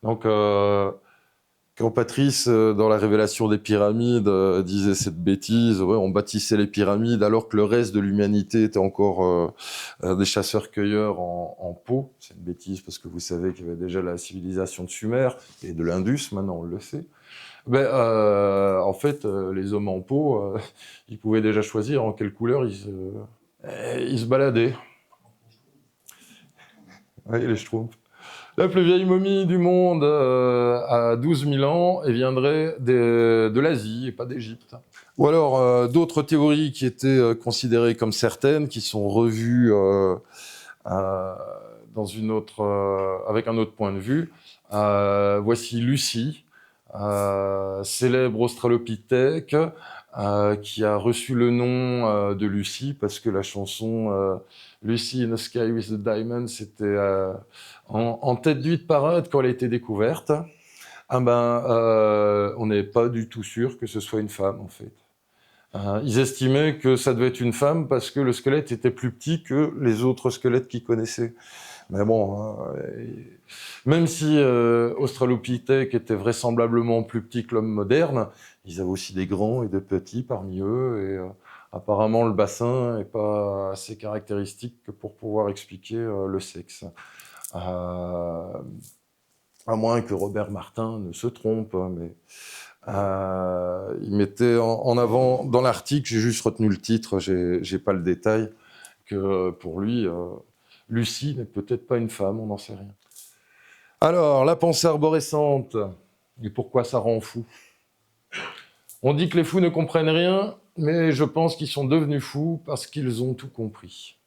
Donc, quand Patrice, dans la révélation des pyramides, disait cette bêtise, ouais, on bâtissait les pyramides alors que le reste de l'humanité était encore des chasseurs-cueilleurs en peau. C'est une bêtise parce que vous savez qu'il y avait déjà la civilisation de Sumer et de l'Indus, maintenant on le sait. En fait, les hommes en peau, ils pouvaient déjà choisir en quelle couleur ils se baladaient. Oui, les Schtroumpfs. La plus vieille momie du monde a 12 000 ans et viendrait de l'Asie et pas d'Égypte. Ou alors d'autres théories qui étaient considérées comme certaines, qui sont revues dans une autre, avec un autre point de vue. Voici Lucie, célèbre australopithèque, qui a reçu le nom de Lucie parce que la chanson Lucy in the Sky with the Diamonds c'était en tête d'huile parade quand elle a été découverte. On n'est pas du tout sûr que ce soit une femme en fait. Ils estimaient que ça devait être une femme parce que le squelette était plus petit que les autres squelettes qu'ils connaissaient. Mais bon, même si Australopithèque était vraisemblablement plus petit que l'homme moderne, ils avaient aussi des grands et des petits parmi eux, et apparemment le bassin n'est pas assez caractéristique que pour pouvoir expliquer le sexe. À moins que Robert Martin ne se trompe, mais il mettait en avant, dans l'article, j'ai juste retenu le titre, j'ai pas le détail, que pour lui... Lucie n'est peut-être pas une femme, on n'en sait rien. Alors, la pensée arborescente, et pourquoi ça rend fou? On dit que les fous ne comprennent rien, mais je pense qu'ils sont devenus fous parce qu'ils ont tout compris.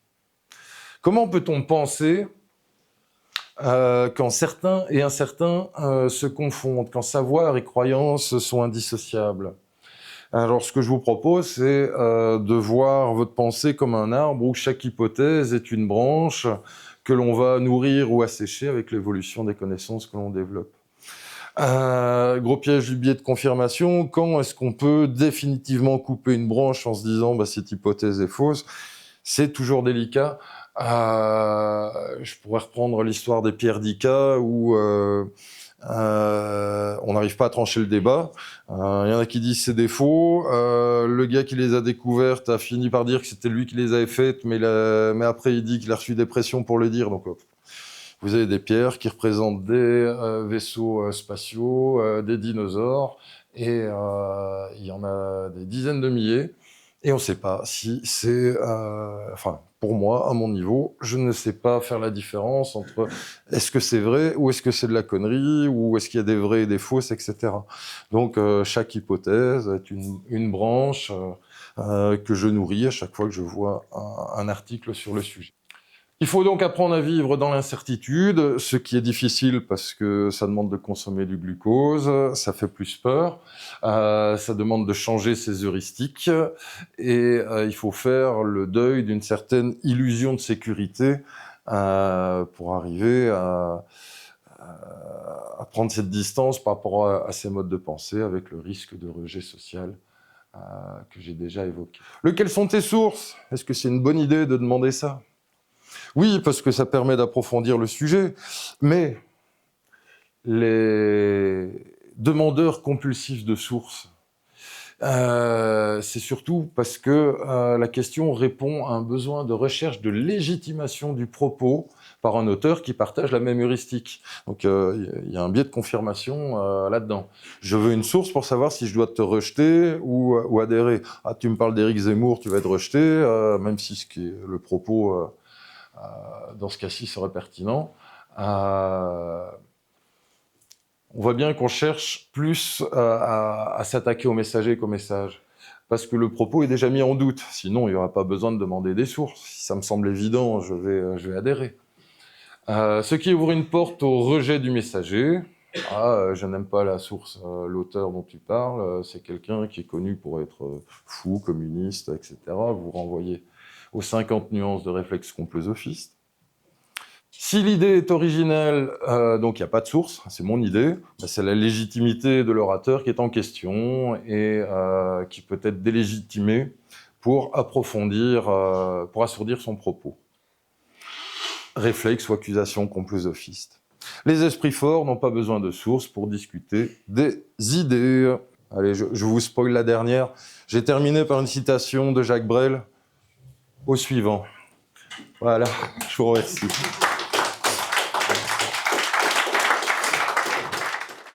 Comment peut-on penser quand certains et incertains se confondent, quand savoir et croyance sont indissociables? Alors, ce que je vous propose, c'est de voir votre pensée comme un arbre où chaque hypothèse est une branche que l'on va nourrir ou assécher avec l'évolution des connaissances que l'on développe. Gros piège du biais de confirmation, quand est-ce qu'on peut définitivement couper une branche en se disant cette hypothèse est fausse? C'est toujours délicat. Je pourrais reprendre l'histoire des pierres d'Ica où... on n'arrive pas à trancher le débat. Il y en a qui disent c'est des faux. Le gars qui les a découvertes a fini par dire que c'était lui qui les avait faites, mais après il dit qu'il a reçu des pressions pour le dire. Donc vous avez des pierres qui représentent des vaisseaux spatiaux, des dinosaures, Et il y en a des dizaines de milliers. Et on ne sait pas si c'est... enfin, pour moi, à mon niveau, je ne sais pas faire la différence entre est-ce que c'est vrai ou est-ce que c'est de la connerie ou est-ce qu'il y a des vrais et des fausses, etc. Donc, chaque hypothèse est une branche que je nourris à chaque fois que je vois un article sur le sujet. Il faut donc apprendre à vivre dans l'incertitude, ce qui est difficile parce que ça demande de consommer du glucose, ça fait plus peur, ça demande de changer ses heuristiques et il faut faire le deuil d'une certaine illusion de sécurité pour arriver à prendre cette distance par rapport à ces modes de pensée avec le risque de rejet social que j'ai déjà évoqué. Quelles sont tes sources? Est-ce que c'est une bonne idée de demander ça? Oui, parce que ça permet d'approfondir le sujet, mais les demandeurs compulsifs de sources, c'est surtout parce que la question répond à un besoin de recherche de légitimation du propos par un auteur qui partage la même heuristique. Donc il y a un biais de confirmation là-dedans. Je veux une source pour savoir si je dois te rejeter ou adhérer. Ah, tu me parles d'Éric Zemmour, tu vas être rejeté, même si le propos... dans ce cas-ci serait pertinent. On voit bien qu'on cherche plus à s'attaquer au messager qu'au message, parce que le propos est déjà mis en doute. Sinon, il n'y aura pas besoin de demander des sources. Si ça me semble évident, je vais adhérer. Ce qui ouvre une porte au rejet du messager. Je n'aime pas la source, l'auteur dont tu parles, c'est quelqu'un qui est connu pour être fou, communiste, etc. Vous renvoyez aux 50 nuances de réflexe complosophistes. Si l'idée est originelle, donc il n'y a pas de source, c'est mon idée, c'est la légitimité de l'orateur qui est en question et qui peut être délégitimée pour approfondir, pour assourdir son propos. Réflexe ou accusation complosophiste. Les esprits forts n'ont pas besoin de source pour discuter des idées. Allez, je vous spoil la dernière. J'ai terminé par une citation de Jacques Brel. Au suivant. Voilà, je vous remercie.